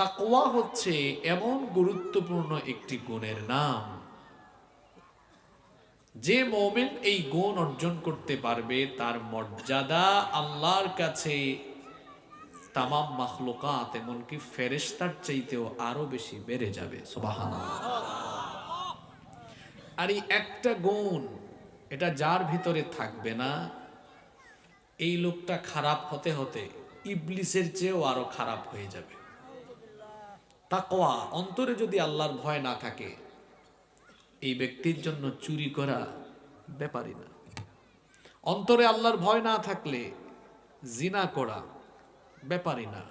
তাকওয়া হচ্ছে এমন গুরুত্বপূর্ণ একটি গুণের নাম, যে মুমিন এই গুণ অর্জন করতে পারবে তার মর্যাদা আল্লাহর কাছে তামাম মাখলুকাত এমনকি ফেরেশতার চাইতেও আরো বেশি বেড়ে যাবে। সুবহানাল্লাহ। আর এই একটা গুণ, এটা যার ভিতরে থাকবে না, এই লোকটা খারাপ হতে হতে ইবলিসের চেয়েও আরো খারাপ হয়ে যাবে। তাকওয়া, অন্তরে যদি আল্লাহর ভয় না থাকে, এই ব্যক্তির জন্য চুরি করা ব্যাপারই না। অন্তরে আল্লাহর ভয় না থাকলে জিনা করা ব্যাপারই না।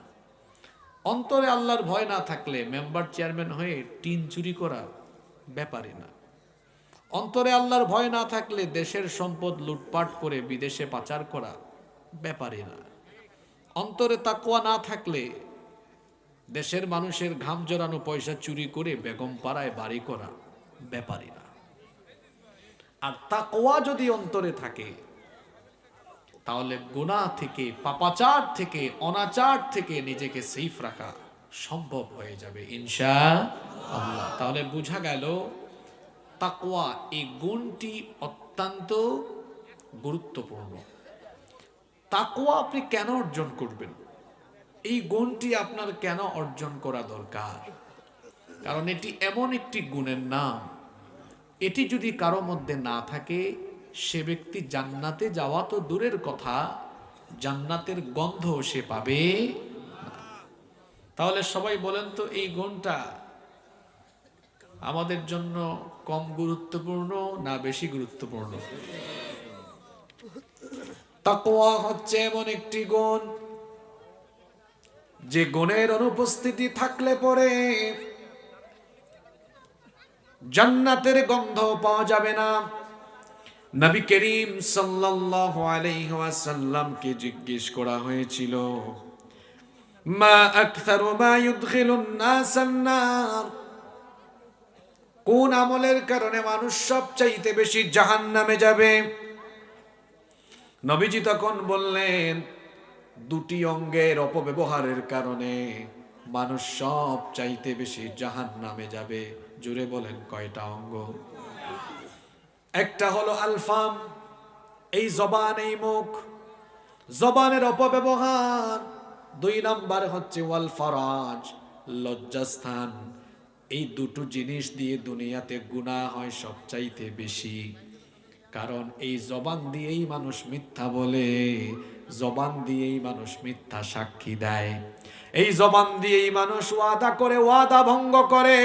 অন্তরে আল্লাহর ভয় না থাকলে মেম্বার চেয়ারম্যান হয়ে টিন চুরি করা ব্যাপারই না। অন্তরে আল্লাহর ভয় না থাকলে দেশের সম্পদ লুটপাট করে বিদেশে পাচার করা ব্যাপারই না। অন্তরে তাকওয়া না থাকলে দেশের মানুষের ঘাম জড়ানো পয়সা চুরি করে বেগম পাড়ায় বাড়ি করা ব্যাপারই না। আর তাকওয়া যদি অন্তরে থাকে, তাহলে গুনাহ থেকে, পাপাচার থেকে, অনাচার থেকে নিজেকে সেফ রাখা সম্ভব হয়ে যাবে ইনশাআল্লাহ। তাহলে বোঝা গেল তাকওয়া এই গুণটি অত্যন্ত গুরুত্বপূর্ণ। তাকওয়া আপনি কেন অর্জন করবেন? এই গুণটি আপনার কেন অর্জন করা দরকার? কারণ এটি এমন একটি গুণের নাম, এটি যদি কারো মধ্যে না থাকে, সে ব্যক্তি জান্নাতে যাওয়া তো দূরের কথা, জান্নাতের গন্ধ সে পাবে না। তাহলে সবাই বলেন তো, এই গুণটা আমাদের জন্য কম গুরুত্বপূর্ণ না বেশি গুরুত্বপূর্ণ? তাকওয়া হচ্ছে এমন একটি গুণ, যে গুণের অনুপস্থিতি থাকলে পরে জান্নাতের গন্ধ পাওয়া যাবে না। নবী করিম সাল্লাল্লাহু আলাইহি ওয়াসাল্লামকে জিজ্ঞেস করা হয়েছিল, মা আকসারু মা ইউদখিলুন নাসান নার, কোন আমলের কারণে মানুষ সবচাইতে বেশি জাহান্নামে যাবে? নবীজি তখন বললেন, দুটি অঙ্গের অপব্যবহারের কারণে মানুষ সব চাইতে বেশি জাহান্নামে যাবে। জুড়ে বলেন, কয়টা অঙ্গ? একটা হলো আলফাম, এই জবান, এই মুখ, জবানের অপব্যবহার। দুই নাম্বার হচ্ছে ওয়াল ফারাজ, লজ্জাস্থান। এই দুটো জিনিস দিয়ে দুনিয়াতে গুনাহ হয় সবচাইতে বেশি। কারণ এই জবান দিয়েই মানুষ মিথ্যা বলে, জবান দিয়েই মানুষ মিথ্যা সাক্ষী দেয়, এই জবান দিয়েই মানুষ ওয়াদা করে, ওয়াদা ভঙ্গ করে,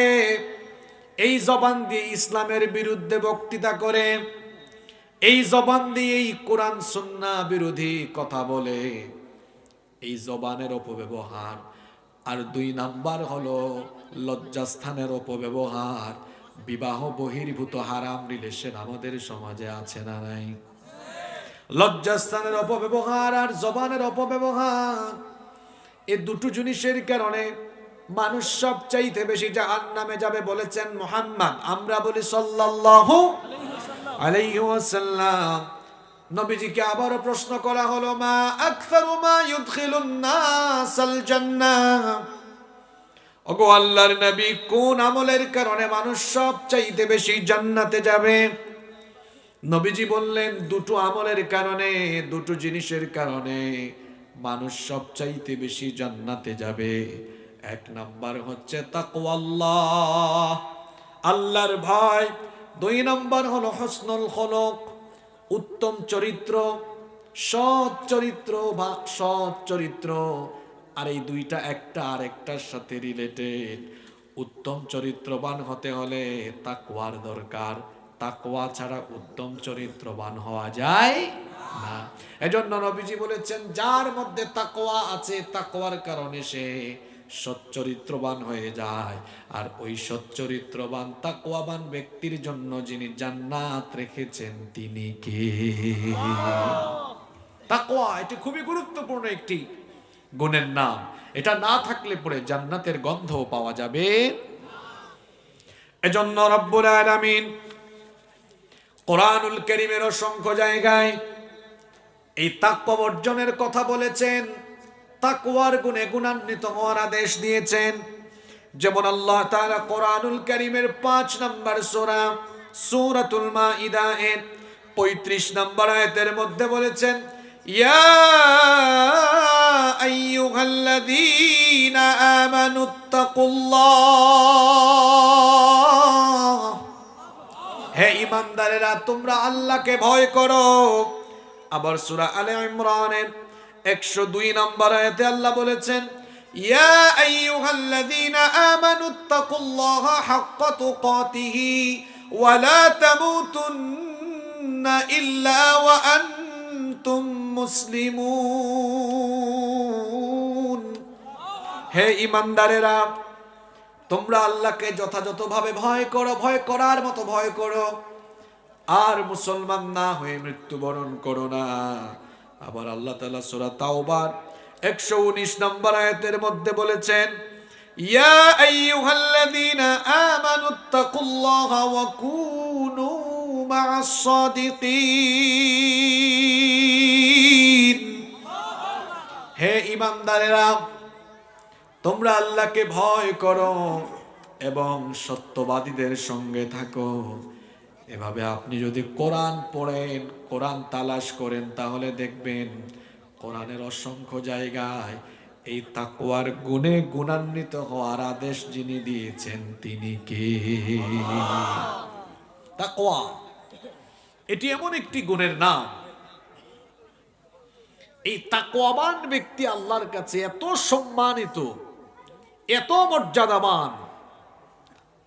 এই জবান দিয়ে ইসলামের বিরুদ্ধে বক্তৃতা করে, এই জবান দিয়েই কোরআন সুন্নাহ বিরোধী কথা বলে। এই জবানের অপব্যবহার। আর দুই নাম্বার হলো লজ্জাস্থানের অপব্যবহার। বিবাহ বহির্ভূত হারাম রিলেশন আমাদের সমাজে আছে না নাই? লজ্জাস্থানের অপব্যবহার আর জবানের অপব্যবহার, এই দুটো জিনিসের কারণে মানুষ সবচাইতে বেশি জাহান্নামে যাবে বলেছেন মুহাম্মদ। আমরা বলি সাল্লাল্লাহু আলাইহি ওয়াসাল্লাম। নবীজিকে আবারও প্রশ্ন করা হলো, মা আকসারু মা ইউদখিলুন নাসাল জান্নাহ, ওগো আল্লাহর নবী, কোন আমলের কারণে মানুষ সবচাইতে বেশি জান্নাতে যাবে? নবীজি বললেন, দুটো আমলের কারণে, দুটো জিনিসের কারণে মানুষ সবচাইতে বেশি জান্নাতে যাবে। এক নাম্বার হচ্ছে তাকওয়াল্লাহ, আল্লাহর ভয়। দুই নাম্বার হলো হুসনুল খুলুক, উত্তম চরিত্র, সৎ চরিত্র বা সৎ চরিত্র। আর এই দুইটা একটা আরেকটার সাথে রিলেটেড। উত্তম চরিত্রবান হতে হলে তাকওয়ার দরকার, তাকওয়া ছাড়া উত্তম চরিত্রবান হওয়া যায় না। এজন্য নবীজি বলেছেন, যার মধ্যে তাকওয়া আছে, তাকওয়ার কারণে সে সচ্চরিত্রবান হয়ে যায়। আর ওই সচ্চরিত্রবান তাকওয়াবান ব্যক্তির জন্য যিনি জান্নাত রেখেছেন তিনি কে? তাকওয়া এটি খুবই গুরুত্বপূর্ণ একটি গুণের নাম। এটা না থাকলে পরে জান্নাতের গন্ধ পাওয়া যাবে। এজন্য রব্বুল আলামিন কোরআনুল কারীমের অসংখ্য জায়গায় এই তাকওয়া অর্জনের কথা বলেছেন। তাকওয়ার গুণে গুণান্বিত হওয়ার আদেশ দিয়েছেন। যেমন আল্লাহ তাআলা কোরআনুল কারীমের ৫ নম্বর সূরা সূরাতুল মাইদা এর ৩৫ নম্বর আয়াতের মধ্যে বলেছেন, ইয়া আইয়ুহাল্লাযীনা আমানুত্তাকুল্লাহ, হে ঈমানদারেরা তোমরা আল্লাহকে ভয় করো। আবার সূরা আলে ইমরানের ১০২ নম্বর আয়াতে আল্লাহ বলেছেন, ইয়া আইয়ুহাল্লাযীনা আমানুত্তাকুল্লাহা হাক্কা তুকাতিহি ওয়া লা তামুতুন্না ইল্লা ওয়া আনতুম মুসলিমুন। হে ঈমানদারেরা তোমরা আল্লাহকে যথাযথভাবে ভয় করো, ভয় করার মতো ভয় করো, আর মুসলমান না হয়ে মৃত্যুবরণ করো না। আবার আল্লাহ তাআলা সূরা তাওবার ১১৯ নম্বর আয়াতের মধ্যে বলেছেন, ইয়া আইয়ুহাল্লাযীনা আমানুত্তাকুল্লাহা ওয়া কুনু মা'আস সাদিকিন। হে ঈমানদারেরা তোমরা আল্লাহকে ভয় করো এবং সত্যবাদীদের সঙ্গে থাকো। এভাবে আপনি যদি কোরআন পড়েন, কোরআন তালাশ করেন, তাহলে দেখবেন কোরআনের অসংখ্য জায়গায় এই তাকওয়ার গুণে গুণান্বিত হওয়ার আদেশ যিনি দিয়েছেন তিনি কে? তাকওয়া এটি এমন একটি গুণের নাম, এই তাকওয়াবান ব্যক্তি আল্লাহর কাছে এত সম্মানিত, এত মর্যাদাবান।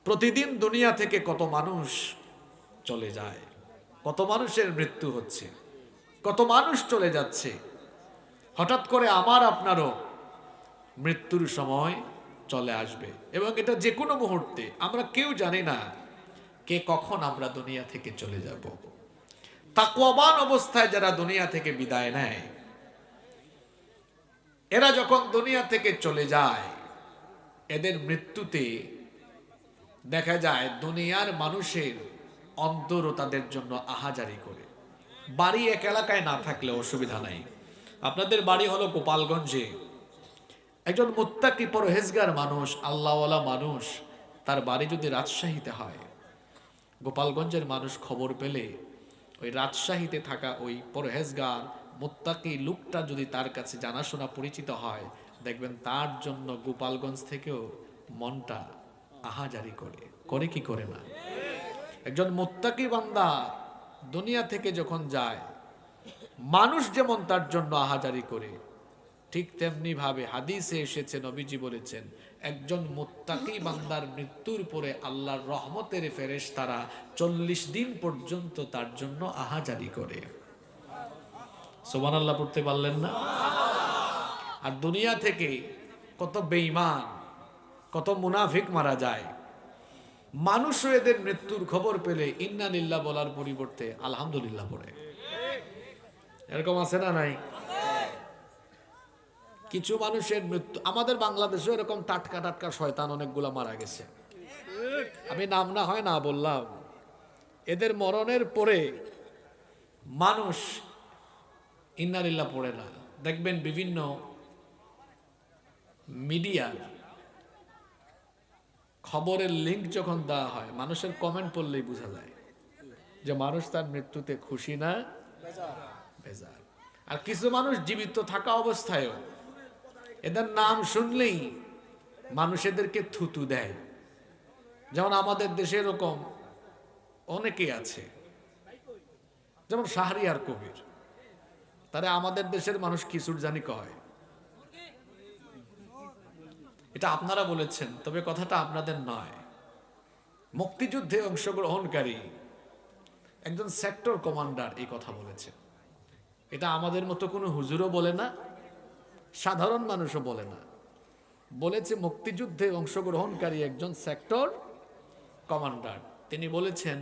প্রতিদিন দুনিয়া থেকে কত মানুষ চলে যায়, কত মানুষের মৃত্যু হচ্ছে, কত মানুষ চলে যাচ্ছে। হঠাৎ করে আমার আপনারও মৃত্যুর সময় চলে আসবে এবং এটা যে কোনো মুহূর্তে। আমরা কেউ জানি না কে কখন আমরা দুনিয়া থেকে চলে যাব। তাকওয়াবান অবস্থায় যারা দুনিয়া থেকে বিদায় নেয়, এরা যখন দুনিয়া থেকে চলে যায়, এদের মৃত্যুতে দেখা যায় দুনিয়ার মানুষের অন্তরও তাদের জন্য আহাজারি করে। বাড়ি এক এলাকায় না থাকলে অসুবিধা নাই। আপনাদের বাড়ি হলো গোপালগঞ্জে, একজন মুত্তাকি পরহেজগার মানুষ, আল্লাহওয়ালা মানুষ, তার বাড়ি যদি রাজশাহীতে হয়, গোপালগঞ্জের মানুষ খবর পেলে ওই রাজশাহীতে থাকা ওই পরহেজগার মুত্তাকি লোকটা যদি তার কাছে জানাশোনা পরিচিত হয়, দেখবেন তার জন্য গোপালগঞ্জ থেকেও মনটা আহাজারি করে। করে কি করে না? একজন মুত্তাকি বান্দা দুনিয়া থেকে যখন যায়, মানুষ যেমন তার জন্য আহাজারি করে, ঠিক তেমনি ভাবে হাদিসে এসেছে, নবীজি বলেছেন, একজন মুত্তাকি বান্দার মৃত্যুর পরে আল্লাহর রহমতের ফেরেশতারা ৪০ দিন পর্যন্ত তার জন্য আহাজারি করে। সুবহানাল্লাহ পড়তে পারলেন না? আর দুনিয়া থেকে কত বেঈমান, কত মুনাফিক মারা যায়, মানুষও এদের মৃত্যুর খবর পেলে ইন্না লিল্লাহ বলার পরিবর্তে আলহামদুলিল্লাহ পড়ে। এরকম আছে না নাই? কিছু মানুষের মৃত্যু, আমাদের বাংলাদেশেও এরকম টাটকা টাটকা শয়তান অনেকগুলা মারা গেছে। আমি নাম না হয় না বললাম, এদের মরণের পরে মানুষ ইন্না লিল্লাহ পড়ে না। দেখবেন বিভিন্ন মিডিয়া খবরের লিঙ্ক যখন দেওয়া হয়, মানুষের কমেন্ট পড়লেই বোঝা যায় যে মানুষ তার মৃত্যুতে খুশি না বেজার। আর কিছু মানুষ জীবিত থাকা অবস্থায়ও এদের নাম শুনলেই মানুষ এদেরকে থুতু দেয়। যেমন আমাদের দেশে এরকম অনেকেই আছে, যেমন শাহরিয়ার কবির, তারা আমাদের দেশের মানুষ কিশোর জানি কয়। এটা আপনারা বলেছেন, তবে কথাটা আপনাদের নয়। মুক্তিযুদ্ধে অংশগ্রহণকারী একজন সেক্টর কমান্ডার এই কথা বলেছে। এটা আমাদের মতো কোনো হুজুরও বলে না, সাধারণ মানুষও বলে না। বলেছে মুক্তিযুদ্ধে অংশগ্রহণকারী একজন সেক্টর কমান্ডার। তিনি বলেছেন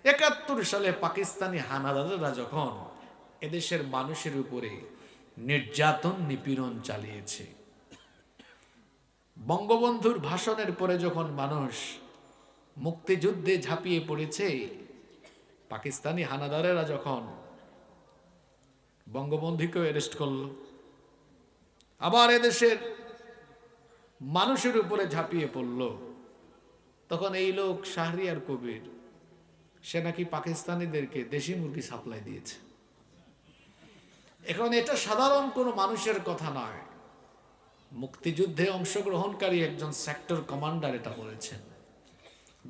৭১ সালে পাকিস্তানি হানাদাররা যখন এদেশের মানুষের উপরে নির্যাতন নিপীড়ন চালিয়েছে, বঙ্গবন্ধুর ভাষণের পরে যখন মানুষ মুক্তিযুদ্ধে ঝাঁপিয়ে পড়েছে, পাকিস্তানি হানাদারেরা যখন বঙ্গবন্ধুকে অ্যারেস্ট করলো, আবার এদেশের মানুষের উপরে ঝাঁপিয়ে পড়ল। তখন এই লোক শাহরিয়ার কবির, সে নাকি পাকিস্তানিদেরকে দেশি মুরগি সাপ্লাই দিয়েছে। এখন এটা সাধারণ কোনো মানুষের কথা নয়, মুক্তিযুদ্ধে অংশগ্রহণকারী একজন সেক্টর কমান্ডার এটা বলেছেন।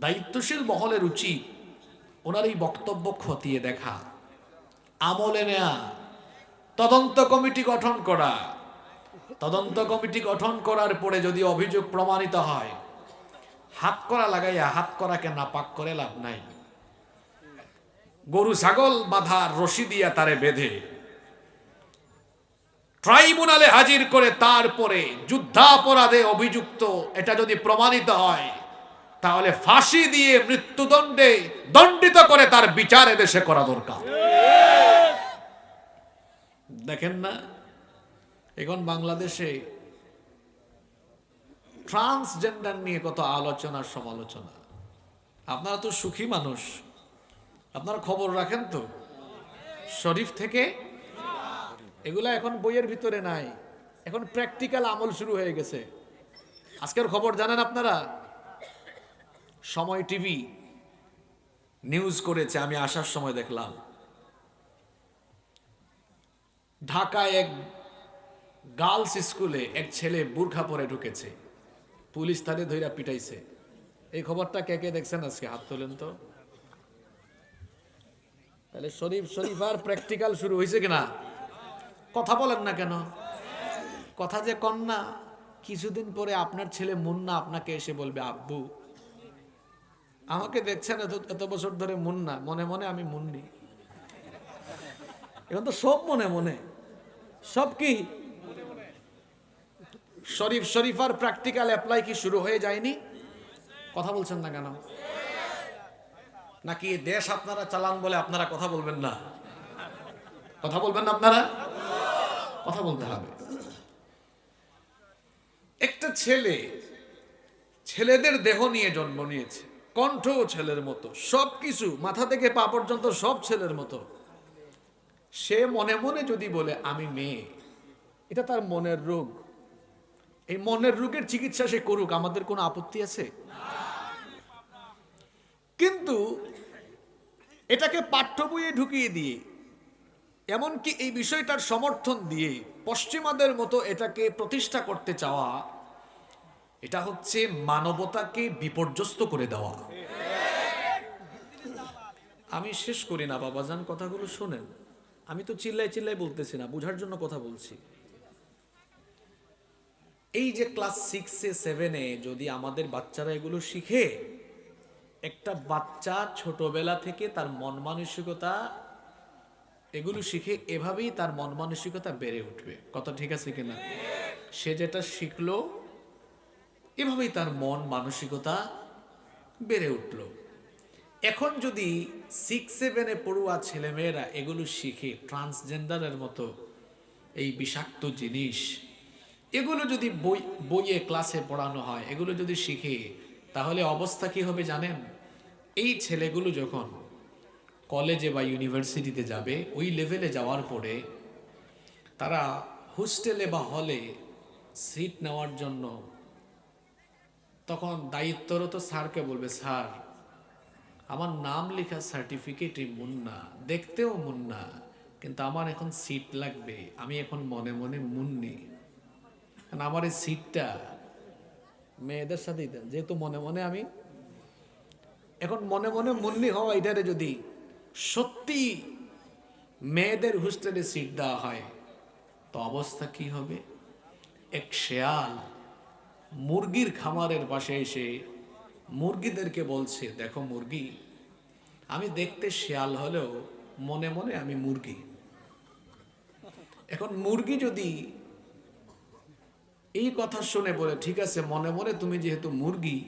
দায়িত্বশীল মহলের উচিত ওনার এই বক্তব্য খতিয়ে দেখা, আমলে নেয়া, তদন্ত কমিটি গঠন করা। তদন্ত কমিটি গঠন করার পরে যদি অভিযোগ প্রমাণিত হয়, হাত করা লাগাইয়া হাত করাকে নাপাক করে লাভ নাই। গরু ছাগল বাঁধার রশি দিয়া তারে বেঁধে ট্রাইব্যুনালে হাজির করে তারপরে যুদ্ধাপরাধে অভিযুক্ত এটা যদি প্রমাণিত হয়, তাহলে ফাঁসি দিয়ে মৃত্যুদণ্ডে দণ্ডিত করে তার বিচার এদেশে করা দরকার। দেখেন না এখন বাংলাদেশে ট্রান্সজেন্ডার নিয়ে কত আলোচনা সমালোচনা। আপনারা তো সুখী মানুষ, আপনারা খবর রাখেন তো শরীফ থেকে, এগুলা এখন বইয়ের ভিতরে নাই, এখন প্র্যাকটিক্যাল আমল শুরু হয়ে গেছে। আজকের খবর জানেন আপনারা, সময় টিভি নিউজ করেছে, আমি আসার সময় দেখলাম, ঢাকায় এক গার্লস স্কুলে এক ছেলে বুরখা পরে ঢুকেছে, পুলিশ তারে ধইরা পিটাইছে। এই খবরটা কে কে দেখছেন আজকে? হাত তোলেন তো। তাহলে শরীফার প্র্যাকটিক্যাল শুরু হয়েছে কিনা? কথা বলেন না কেন? কথা যে কন না, কিছুদিন পরে আপনার ছেলে মুন্না আপনাকে এসে বলবে, আব্বু আমাকে দেখছেন এত বছর ধরে মুন্না, মনে মনে আমি মুন্নি। এখন তো সব মনে মনে, সব কি শরীফার প্র্যাকটিক্যাল অ্যাপ্লাই কি শুরু হয়ে যায়নি? কথা বলছেন না কেন? নাকি দেশ আপনারা চালান বলে আপনারা কথা বলবেন না? কথা বলবেন না আপনারা? কথা বলতে হবে। একটা ছেলেদের দেহ নিয়ে জন্ম নিয়েছে, কণ্ঠ ছেলের মতো, সবকিছু মাথা থেকে পা পর্যন্ত সব ছেলের মতো। সে মনে মনে যদি বলে আমি মেয়ে, এটা তার মনের রোগ। এই মনের রোগের চিকিৎসা সে করুক, আমাদের কোনো আপত্তি আছে? কিন্তু এটাকে পাঠ্য বইয়ে ঢুকিয়ে দিয়ে, এমনকি এই বিষয়টার সমর্থন দিয়ে পশ্চিমাদের মতো এটাকে প্রতিষ্ঠা করতে চাওয়া, এটা হচ্ছে মানবতাকে বিপর্যস্ত করে দেওয়া। আমি শেষ করি না বাবাজান, কথাগুলো শোনেন। আমি তো চিল্লাই বলতেছি না, বুঝার জন্য কথা বলছি। এই যে ক্লাস 6-এ 7-এ যদি আমাদের বাচ্চারা এগুলো শিখে, একটা বাচ্চা ছোটবেলা থেকে তার মন মানসিকতা এগুলো শিখে, এভাবেই তার মন মানসিকতা বেড়ে উঠবে। কথা ঠিক আছে কিনা? সে যেটা শিখলো এভাবেই তার মন মানসিকতা বেড়ে উঠল। এখন যদি 6-7-এ পড়ুয়া ছেলেমেয়েরা এগুলো শিখে, ট্রান্সজেন্ডারের মতো এই বিষাক্ত জিনিস, এগুলো যদি বইয়ে ক্লাসে পড়ানো হয়, এগুলো যদি শিখে, তাহলে অবস্থা কি হবে জানেন? এই ছেলেগুলো যখন কলেজে বা ইউনিভার্সিটিতে যাবে, ওই লেভেলে যাওয়ার পরে তারা হোস্টেলে বা হলে সিট নেওয়ার জন্য তখন দায়িত্বরত স্যারকে বলবে, স্যার আমার নাম লেখা সার্টিফিকেটে মুন্না, দেখতেও মুন্না, কিন্তু আমার এখন সিট লাগবে, আমি এখন মনে মনে মুন্নি, কারণ আমার এই সিটটা মেয়েদের সাথেই দেন, যেহেতু মনে মনে আমি এখন মনে মনে মুন্নি হওয়া, এটারে যদি সত্যি মেয়েদের হোস্টেলে সিট দেওয়া হয়, তো অবস্থা কি হবে? এক শেয়াল মুরগির খামারের পাশে এসে মুরগিদেরকে বলছে, দেখো মুরগি, আমি দেখতে শেয়াল হলেও মনে মনে আমি মুরগি। এখন মুরগি যদি এই কথা শুনে বলে, ঠিক আছে মনে মনে তুমি যেহেতু মুরগি,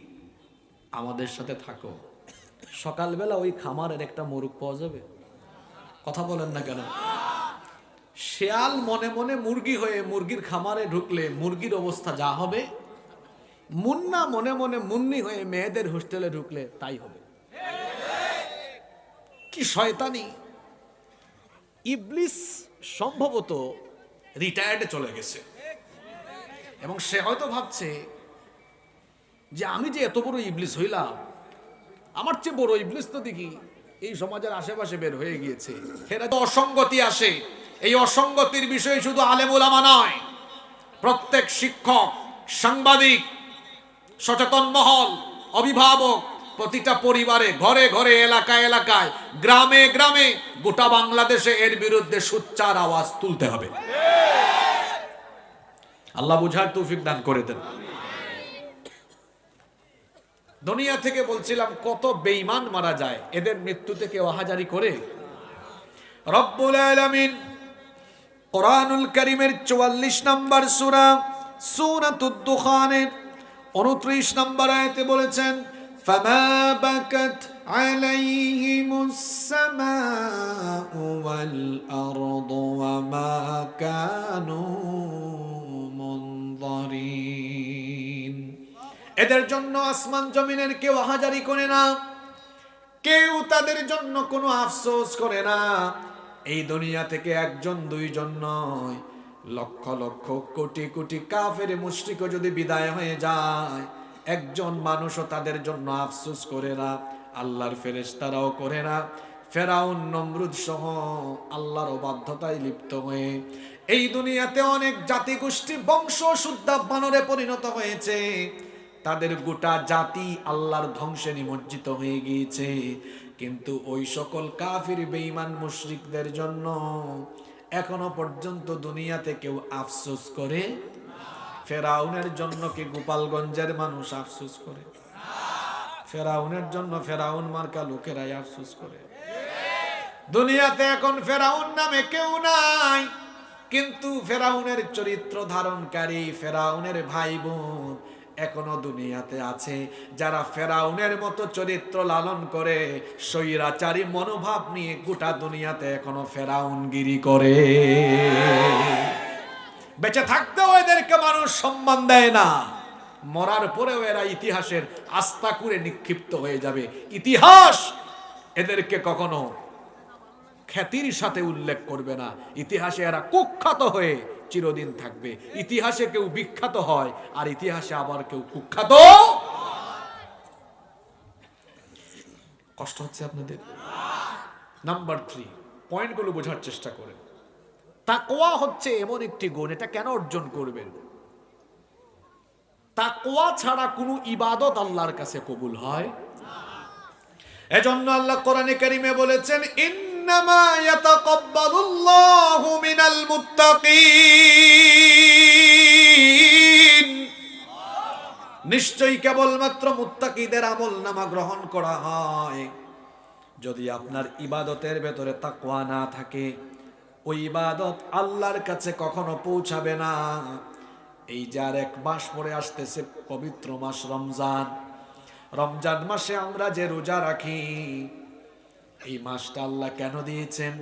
আমাদের সাথে থাকো, সকালবেলা ওই খামারের একটা মোরগ পাওয়া যাবে? কথা বলেন না কেন? শেয়াল মনে মনে মুরগি হয়ে মুরগির খামারে ঢুকলে মুরগির অবস্থা যা হবে, মুন্না মনে মনে মুন্নি হয়ে মেয়েদের হোস্টেলে ঢুকলে তাই হবে। কি শয়তানি! ইবলিস সম্ভবত রিটায়ার্ডে চলে গেছে, এবং সে হয়তো ভাবছে যে আমি যে এত বড় ইবলিস হইলাম, আমার চেয়ে বড় ইবলিস তো দেখি এই সমাজের আশেপাশে বের হয়ে গিয়েছে। এরা তো অসঙ্গতি আসে। এই অসঙ্গতির বিষয়ে শুধু আলেম ওলামা নয়, প্রত্যেক শিক্ষক, সাংবাদিক, সচেতন মহল, অভিভাবক, প্রতিটা পরিবারে, ঘরে ঘরে, এলাকায় এলাকায়, গ্রামে গ্রামে, গোটা বাংলাদেশে এর বিরুদ্ধে সোচ্চার আওয়াজ তুলতে হবে। আল্লাহ বুঝার তৌফিক দান করে দেন। দুনিয়া থেকে বলছিলাম কত বেঈমান মারা যায়, এদের মৃত্যুতে কেউ আহাজারি করে? রব্বুল আলামিন কোরআনুল কারীমের 44 নম্বর সূরা সূরাতুদ দুখানের 29 নম্বর আয়াতে বলেছেন, ফামা বাকাত আলাইহিমুস সামাউ ওয়াল আরদু ওয়া মা কানু মুনযারিন। এদের জন্য আসমান জমিনের কেউ আহাজারি করে না, কেউ তাদের জন্য কোনো আফসোস করে না। এই দুনিয়া থেকে একজন দুইজন নয়, লক্ষ লক্ষ কোটি কোটি কাফের মুশরিকও যদি বিদায় হয়ে যায়, একজন মানুষও তাদের জন্য আফসোস করে না, আল্লাহর ফেরেশতারাও করে না। ফেরাউন নমরুদ সহ আল্লাহর অবাধ্যতায় লিপ্ত হয়ে এই দুনিয়াতে অনেক জাতিগোষ্ঠী বংশ শুদ্ধা বানরে পরিণত হয়েছে। তাদের গোটা জাতি আল্লাহর ধ্বংসে নিমজ্জিত হয়ে গিয়েছে। কিন্তু ওই সকল কাফির বেঈমান মুশরিকদের জন্য এখনো পর্যন্ত দুনিয়াতে কেউ আফসোস করে? ফেরাউনের জন্য কি গোপালগঞ্জের মানুষ আফসোস করে? ফেরাউনের জন্য ফেরাউন মার্কা লোকেরাই আফসোস করে। দুনিয়াতে এখন ফেরাউন নামে কেউ নাই, কিন্তু ফেরাউনের চরিত্র ধারণকারী ফেরাউনের ভাই বোন এখনো দুনিয়াতে আছে, যারা ফেরাউনের মতো চরিত্র লালন করে, স্বৈরাচারী মনোভাব নিয়ে গোটা দুনিয়াতে এখনো ফেরাউনগিরি করে। বেঁচে থাকতেও এদেরকে মানুষ সম্মান দেয় না, মরার পরেও এরা ইতিহাসের আস্থা করে নিক্ষিপ্ত হয়ে যাবে। ইতিহাস এদেরকে কখনো খ্যাতির সাথে উল্লেখ করবে না, ইতিহাসে এরা কুখ্যাত হয়ে চিরদিন থাকবে। ইতিহাসে কেউ বিখ্যাত হয় আর ইতিহাসে আবার কেউ কুখ্যাত। কষ্ট হচ্ছে আপনাদের? নাম্বার 3, পয়েন্টগুলো বোঝার চেষ্টা করেন। তাকওয়া হচ্ছে এমন একটি গুণ, এটা কেন অর্জন করবেন? তাকওয়া ছাড়া কোনো ইবাদত আল্লাহর কাছে কবুল হয়? এজন্য আল্লাহ কোরআনে কারীমে বলেছেন, ইন্নামা ইয়াতাকাব্বালুল্লাহু মিনাল মুত্তাকিন। নিশ্চয়ই কেবলমাত্র মুত্তাকিদের আমলনামা গ্রহণ করা হয়। যদি আপনার ইবাদতের ভেতরে তাকওয়া না থাকে, ওই ইবাদত আল্লাহর কাছে কখনো পৌঁছাবে না। এই যে আর 1 মাস পরে আসতেছে পবিত্র মাস রমজান, রমজান মাসে আমরা যে রোজা রাখি, এই মাসটা আল্লাহ কেন দিয়েছেন?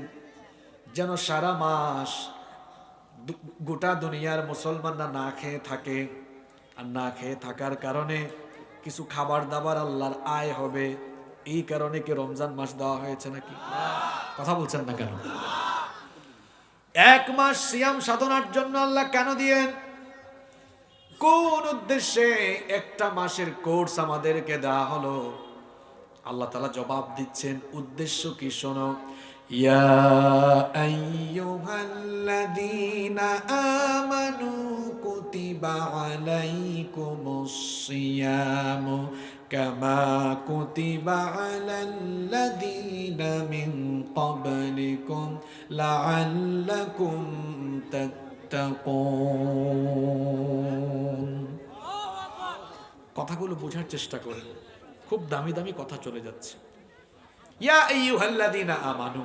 যেন সারা মাস গোটা দুনিয়ার মুসলমানরা না খেয়ে থাকে, আর না খেয়ে থাকার কারণে কিছু খাবার দাবার আল্লাহর আয় হবে। এই কারণে কি রমজান মাস দেওয়া হয়েছে নাকি? কথা বলছেন না কেন? 1 মাস সিয়াম সাধনার জন্য আল্লাহ কেন দিয়েন? কোন উদ্দেশ্যে একটা মাসের কোর্স আমাদেরকে দেওয়া হলো? আল্লাহ তাআলা জবাব দিচ্ছেন, উদ্দেশ্য কি শোনো। ইয়া আইয়ুহাল্লাযীনা আমানু কুতিবা আলাইকুমুস সিয়ামু কামা কুতিবা আলাল্লাযীনা মিন ক্বাবলিকুম লাআল্লাকুম তাত্তাকুন। কথাগুলো বোঝার চেষ্টা করেন, খুব দামি দামি কথা চলে যাচ্ছে। ইয়া আইয়ুহাল্লাযীনা আমানু,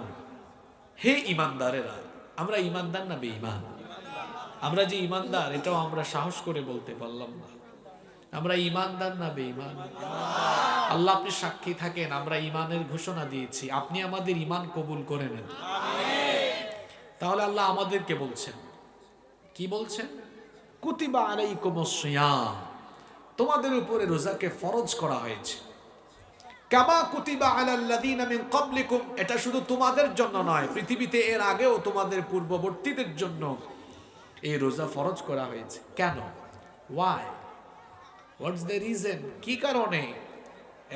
হে ঈমানদারেরা। আমরা ঈমানদার না বেঈমান? আমরা যে ঈমানদার এটাও আমরা সাহস করে বলতে পারলাম না। আমরা ঈমানদার না বেঈমান? আল্লাহ আপনি সাক্ষী থাকেন, আমরা ঈমানের ঘোষণা দিয়েছি, আপনি আমাদের ঈমান কবুল করে নেন। তাহলে আল্লাহ আমাদেরকে বলছেন, কি বলছেন? কুতিবা আলাইকুমুস সিয়াম, তোমাদের উপরে রোজাকে ফরজ করা হয়েছে। কামা কুতিবা আলাল্লাযীনা মিন ক্বাবলিকুম, এটা শুধু তোমাদের জন্য নয়, পৃথিবীতে এর আগেও তোমাদের পূর্ববর্তীদের জন্য এই রোজা ফরজ করা হয়েছে। কেন? Why, what's the reason? কি কারণে?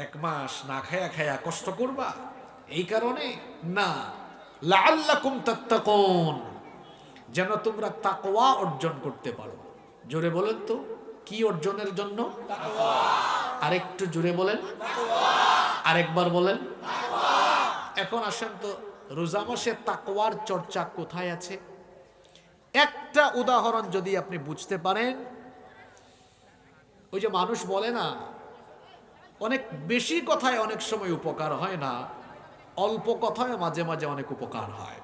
1 মাস না খায়া খায়া কষ্ট করবা এই কারণে না, লাআল্লাকুম তাত্তাকুন, যেন তোমরা তাকওয়া অর্জন করতে পারো। জোরে বলেন তো, কি অর্জনের জন্য? তাকওয়া। আরেকটু জোরে বলেন, তাকওয়া। আরেকবার বলেন, তাকওয়া। এখন আসেন তো, রোজা মাসে তাকওয়ার চর্চা কোথায় আছে? একটা উদাহরণ যদি আপনি বুঝতে পারেন, ওই যে মানুষ বলে না, অনেক বেশি কথায় অনেক সময় উপকার হয় না, অল্প কথায় মাঝে মাঝে অনেক উপকার হয়।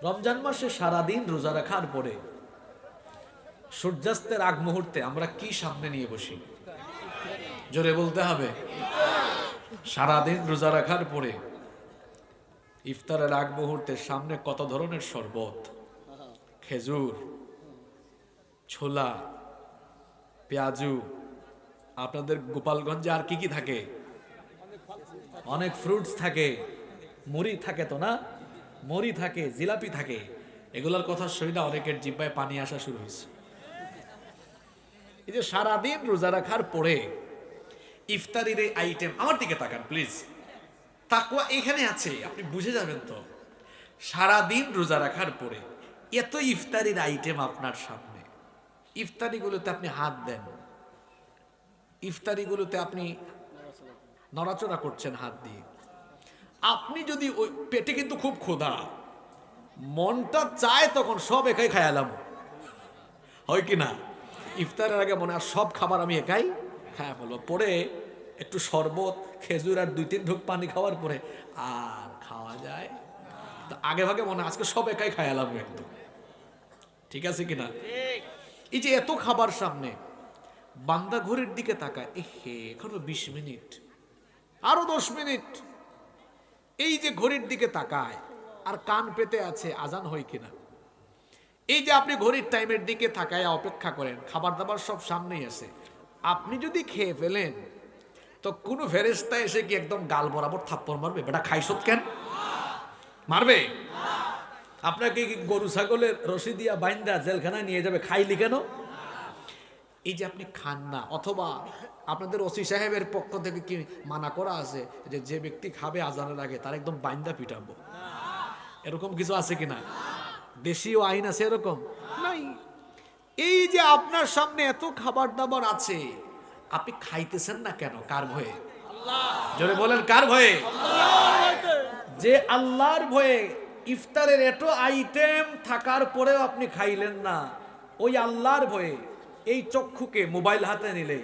রমজান মাসে সারাদিন রোজা রাখার পরে সূর্যাস্তের আগ মুহূর্তে আমরা কি সামনে নিয়ে বসি? জোরে বলতে হবে। সারাদিন রোজা রাখার পরে ইফতারের আগ মুহূর্তে সামনে কত ধরনের শরবত, খেজুর, ছোলা, পেঁয়াজু, আপনাদের গোপালগঞ্জে আর কি কি থাকে? অনেক ফ্রুটস থাকে, মুড়ি থাকে তো না? মুড়ি থাকে, জিলাপি থাকে। এগুলোর কথা শুনে অনেকের জিহ্বায় পানি আসা শুরু হয়েছে। এই যে সারাদিন রোজা রাখার পরে ইফতারির এই আইটেম, আমার দিকে তাকান প্লিজ, তাকওয়া এখানে আছে, আপনি বুঝে যাবেন তো। সারাদিন রোজা রাখার পরে এত ইফতারির আইটেম আপনার সামনে, ইফতারিগুলোতে আপনি হাত দেন, ইফতারিগুলোতে আপনি নড়াচড়া করছেন হাত দিয়ে। আপনি যদি ওই পেটে কিন্তু খুব ক্ষুধা, মনটা চায় তখন সব একাই খায়ালাম, হয় কি না? ইফতারের আগে মনে হয় সব খাবার আমি একাই খায়া ফেলবো, পরে একটু শরবত, খেজুর আর 2-3 ঢোক পানি খাওয়ার পরে আর খাওয়া যায় আগে ভাগে মনে আজকে সব একাই খায়ালাম একদম। ঠিক আছে কিনা? এই যে এত খাবার সামনে, বান্দা ঘড়ির দিকে তাকায়, এহে এখনো 20 মিনিট, আরো 10 মিনিট। এই যে ঘড়ির দিকে তাকায় আর কান পেতে আছে আজান হয় কিনা। এই যে আপনি ঘড়ির টাইমের দিকে তাকায় অপেক্ষা করেন, খাবার দাবার সব সামনেই আছে। আপনি যদি খেয়ে ফেলেন তো কোনো ফেরেশতা এসে কি একদম গাল বরাবর থাপ্পড় মারবে? বেটা খাইছত কেন? মারবে? আপনাকে কি গরু ছাগলের রশি দিয়া বাইন্দা জেলখানায় নিয়ে যাবে খাইলি কেন? এই যে আপনি খান না, অথবা আপনাদের ওসি সাহেবের পক্ষ থেকে কি মানা করা আছে যে যে ব্যক্তি খাবে আজানের আগে তার একদম বাইন্দা পিটাবো, এরকম কিছু আছে কিনা? দেশীয় আইন আছে এরকম? নাই। এই যে আপনার সামনে এত খাবার দাবার আছে, আপনি খাইতেছেন না কেন? কার ভয়ে? জোরে বলেন, কার ভয়ে? যে আল্লাহর ভয়ে ইফতারের এত আইটেম থাকার পরেও আপনি খাইলেন না, ওই আল্লাহর ভয়ে এই চক্ষুকে মোবাইল হাতে নিলে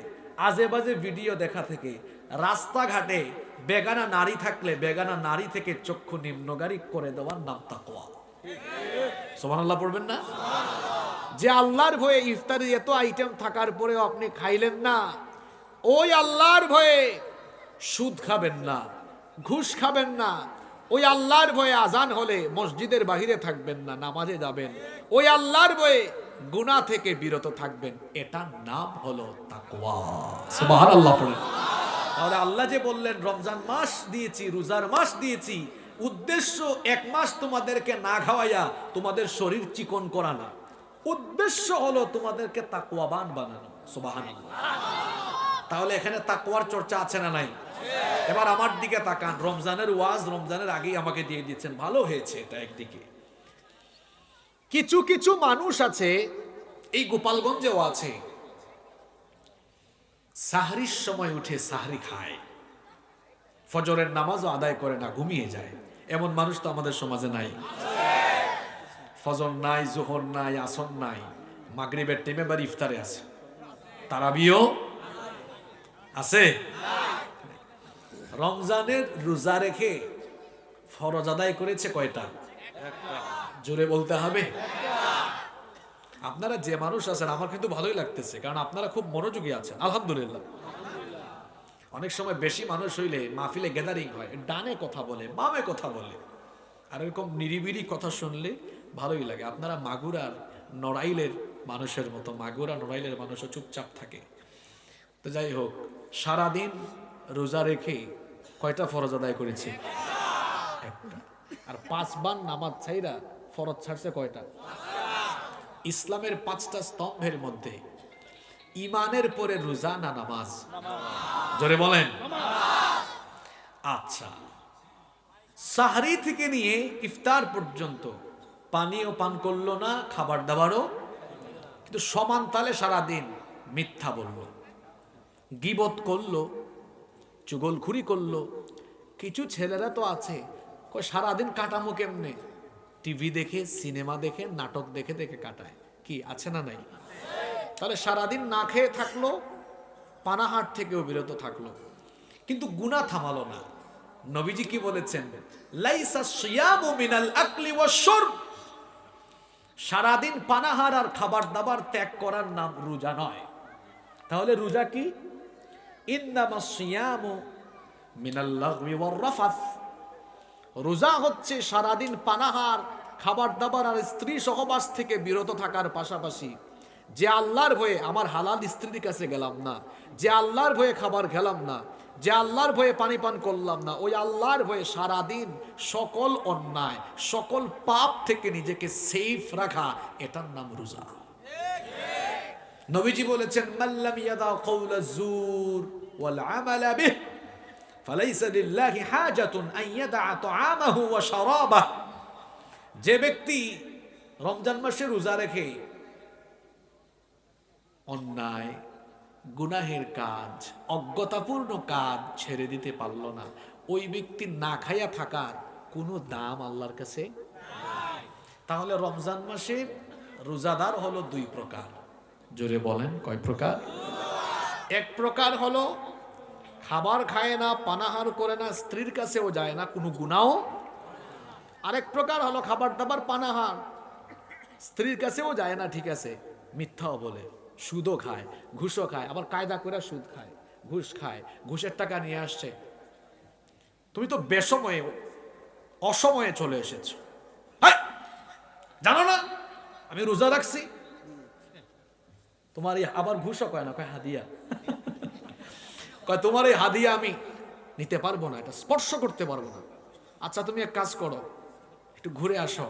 আজে বাজে ভিডিও দেখা থেকে, রাস্তাঘাটে বেগানা নারী থাকলে বেগানা নারী থেকে চক্ষু নিম্নগারী করে দেওয়ার নাম তাকওয়া। সুবহানাল্লাহ পড়বেন না? যে আল্লাহর ভয়ে ইফতারে এত আইটেম থাকার পরেও আপনি খাইলেন না, ওই আল্লাহর ভয়ে সুদ খাবেন না, ঘুষ খাবেন না, ওই আল্লাহর ভয়ে আজান হলে মসজিদের বাহিরে থাকবেন না, নামাজে যাবেন, ওই আল্লাহর ভয়ে গুনাহ থেকে বিরত থাকবেন, এটার নাম হলো তাকওয়া। সুবহানাল্লাহ পড়েন। তাহলে আল্লাহ যে বললেন রমজান মাস দিয়েছি, রোজার মাস দিয়েছি, উদ্দেশ্য 1 মাস তোমাদেরকে না খাওয়াইয়া তোমাদের শরীর চিকন করা না, উদ্দেশ্য হলো তোমাদেরকে তাকওয়াবান বানানো। সুবহানাল্লাহ। তাহলে এখানে তাকওয়ার চর্চা আছে না নাই? এবার আমার দিকে তাকান, রমজানের ওয়াজ রমজানের আগেই আমাকে দিয়ে দিচ্ছেন, ভালো হয়েছে এটা। একদিকে কিছু কিছু মানুষ আছে, এই গোপালগঞ্জেও আছে, সাহরির সময় উঠে সাহরি খায়, ফজরের নামাজও আদায় করে না, ঘুমিয়ে যায়। এমন মানুষ তো আমাদের সমাজে নাই। ফজর নাই, জোহর নাই, আসর নাই, মাগরিবের টাইমে এবার ইফতারে আছে, তারাবিও আছে। রমজানের রোজা রেখে ফরজ আদায় করেছে কয়টা? জোরে বলতে হবে। আপনারা যে মানুষ আছেন আমার কিন্তু ভালোই লাগতেছে, কারণ আপনারা খুব মনোযোগী আছেন, আলহামদুলিল্লাহ। অনেক সময় বেশি মানুষ হইলে মাহফিলে গ্যাদারিং হয়, ডানে কথা বলে, বামে কথা বলে, আর এরকম নিরিবিলি কথা শুনলে ভালোই লাগে। আপনারা মাগুরার নড়াইলের মানুষের মতো, মাগুরা নড়াইলের মানুষও চুপচাপ থাকে। তো যাই হোক, সারাদিন রোজা রেখে কয়টা ফরজ আদায় করেছে? একটা। আর 5 বার নামাজ ছাইরা ফরজ ছাড়ছে কয়টা? ইসলামের 5টা স্তম্ভের মধ্যে ইমানের পরে রোজা না নামাজ? জোরে বলেন। আচ্ছা, সাহরি থেকে নিয়ে ইফতার পর্যন্ত পানিও পান করলো না, খাবার দাবারও, কিন্তু সমান তালে সারাদিন মিথ্যা বলল, গীবত করলো, চুগলখুরি করলো। কিছু ছেলেরা তো আছে সারাদিন কাটামো কেমনে, টিভি দেখে, সিনেমা দেখে, নাটক দেখে দেখে কাটায়। কি আছে না নাই? তাহলে সারাদিন না খেয়ে থাকলো, পানাহার থেকেও বিরত থাকলো, কিন্তু গুনাহ থামালো না। নবীজি কি বলেছেন? লাইসা সিয়ামু মিনাল আকলি ওয়াশ শুরব। সারাদিন পানাহার আর খাবার দাবার ত্যাগ করার নাম রোজা নয়। তাহলে রোজা কি? ইন্নামাস সিয়ামু মিনাল লাগবি ওয়ার রাফাস। রোজা হচ্ছে সারাদিন পানাহার, খাবার দাবার আর স্ত্রী সহবাস থেকে বিরত থাকার পাশাপাশি যে আল্লাহর ভয়ে আমার হালাল স্ত্রীর কাছে গেলাম না, যে আল্লাহর ভয়ে খাবার খেলাম না, যে আল্লাহর ভয়ে পানি পান করলাম না, ওই আল্লাহর ভয়ে সারাদিন সকল অন্যায়, সকল পাপ থেকে নিজেকে সেফ রাখা, এটার নাম রোজা। নবীজি বলেছেন, মাল্লাম ইয়াদা কাওলা যুর ওয়াল আমালা বিহি ফালাইসা লিল্লাহি হাজাতুন আন ইয়াদা তাআমাহু ওয়া শারাবাহু। যে ব্যক্তি রমজান মাসে রোজা রেখে অন্যায়, গুনাহের কাজ, অজ্ঞতাপূর্ণ কাজ ছেড়ে দিতে পারল না, ওই ব্যক্তি না খাইয়া থাকার কোনো দাম আল্লাহর কাছে। তাহলে রমজান মাসে রোজাদার হলো দুই প্রকার। জোরে বলেন, কয় প্রকার? এক প্রকার হলো খাবার খায় না, পানাহার করে না, স্ত্রীর কাছেও যায় না, কোনো গুনাহ। আরেক প্রকার হলো খাবার দাবার পানাহার, স্ত্রীর কাছেও যায় না, ঠিক আছে, মিথ্যাও বলে, সুদও খায়, ঘুষও খায়, আবার কায়দা করে সুদ খায়, ঘুষ খায়, ঘুষের টাকা নিয়ে আসছে। তুমি তো বেসময়ে, অসময়ে চলে এসেছো। জানো না আমি রোজা রাখছি? তোমার এই আবার ঘুষও কয় না, কয় হাদিয়া। কয় তোমার এই হাদিয়া আমি নিতে পারবো না, এটা স্পর্শ করতে পারবো না। আচ্ছা তুমি এক কাজ করো, একটু ঘুরে আসো,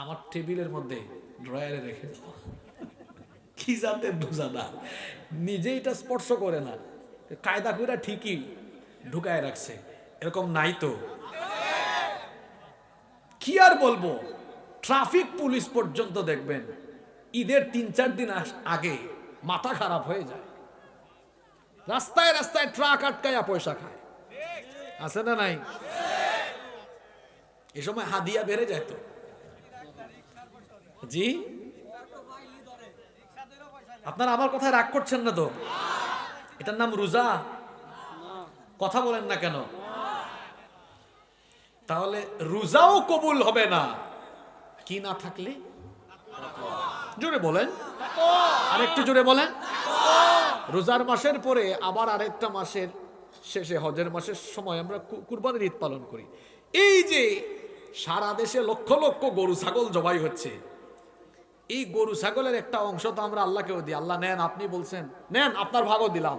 আমার টেবিলের মধ্যে ড্রয়ারে রেখে দাও। কি জাতের রোজাদার, নিজে এটা স্পর্শ করে না, কায়দা করে ঠিকই ঢুকায় রাখছে। এরকম নাই তো? কি আর বলবো, ট্রাফিক পুলিশ পর্যন্ত দেখবেন ঈদের ৩-৪ দিন আগে মাথা খারাপ হয়ে যায়, রাস্তায় রাস্তায় ট্রাক আটকায়া পয়সা খায়। আছে না নাই? এ সময় হাদিয়া বেড়ে যায় তো। জি, আপনারা আমার কথায় রাগ করছেন না তো? এটার নাম রোজা? কথা বলেন না কেন? তাহলে রোজাও কবুল হবে না কি না থাকলে? জোরে বলেন, আরেকটু জোরে বলেন। রোজার মাসের পরে আবার আরেকটা মাসের শেষে, হজের মাসের সময় আমরা কুরবানির ঈদ পালন করি। এই যে সারা দেশে লক্ষ লক্ষ গরু ছাগল জবাই হচ্ছে, এই গরু ছাগলের একটা অংশ তো আমরা আল্লাহকেও দিই। আল্লাহ নেন, আপনি বলছেন নেন, আপনার ভাগও দিলাম।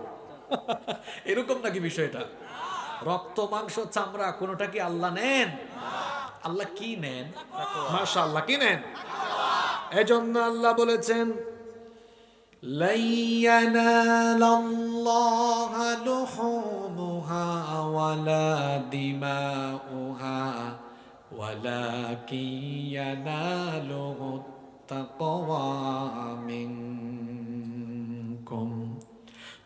এরকম নাকি বিষয়টা? রক্ত, মাংস, চামড়া কোনোটা কি আল্লাহ নেন? আল্লাহ কি নেন? মাশাআল্লাহ, কি নেন? এজন্য আল্লাহ বলেছেন, lan yanalallaha luhumuha wala dima'uha walakin yanaluhu তাকওয়া মিনকুম।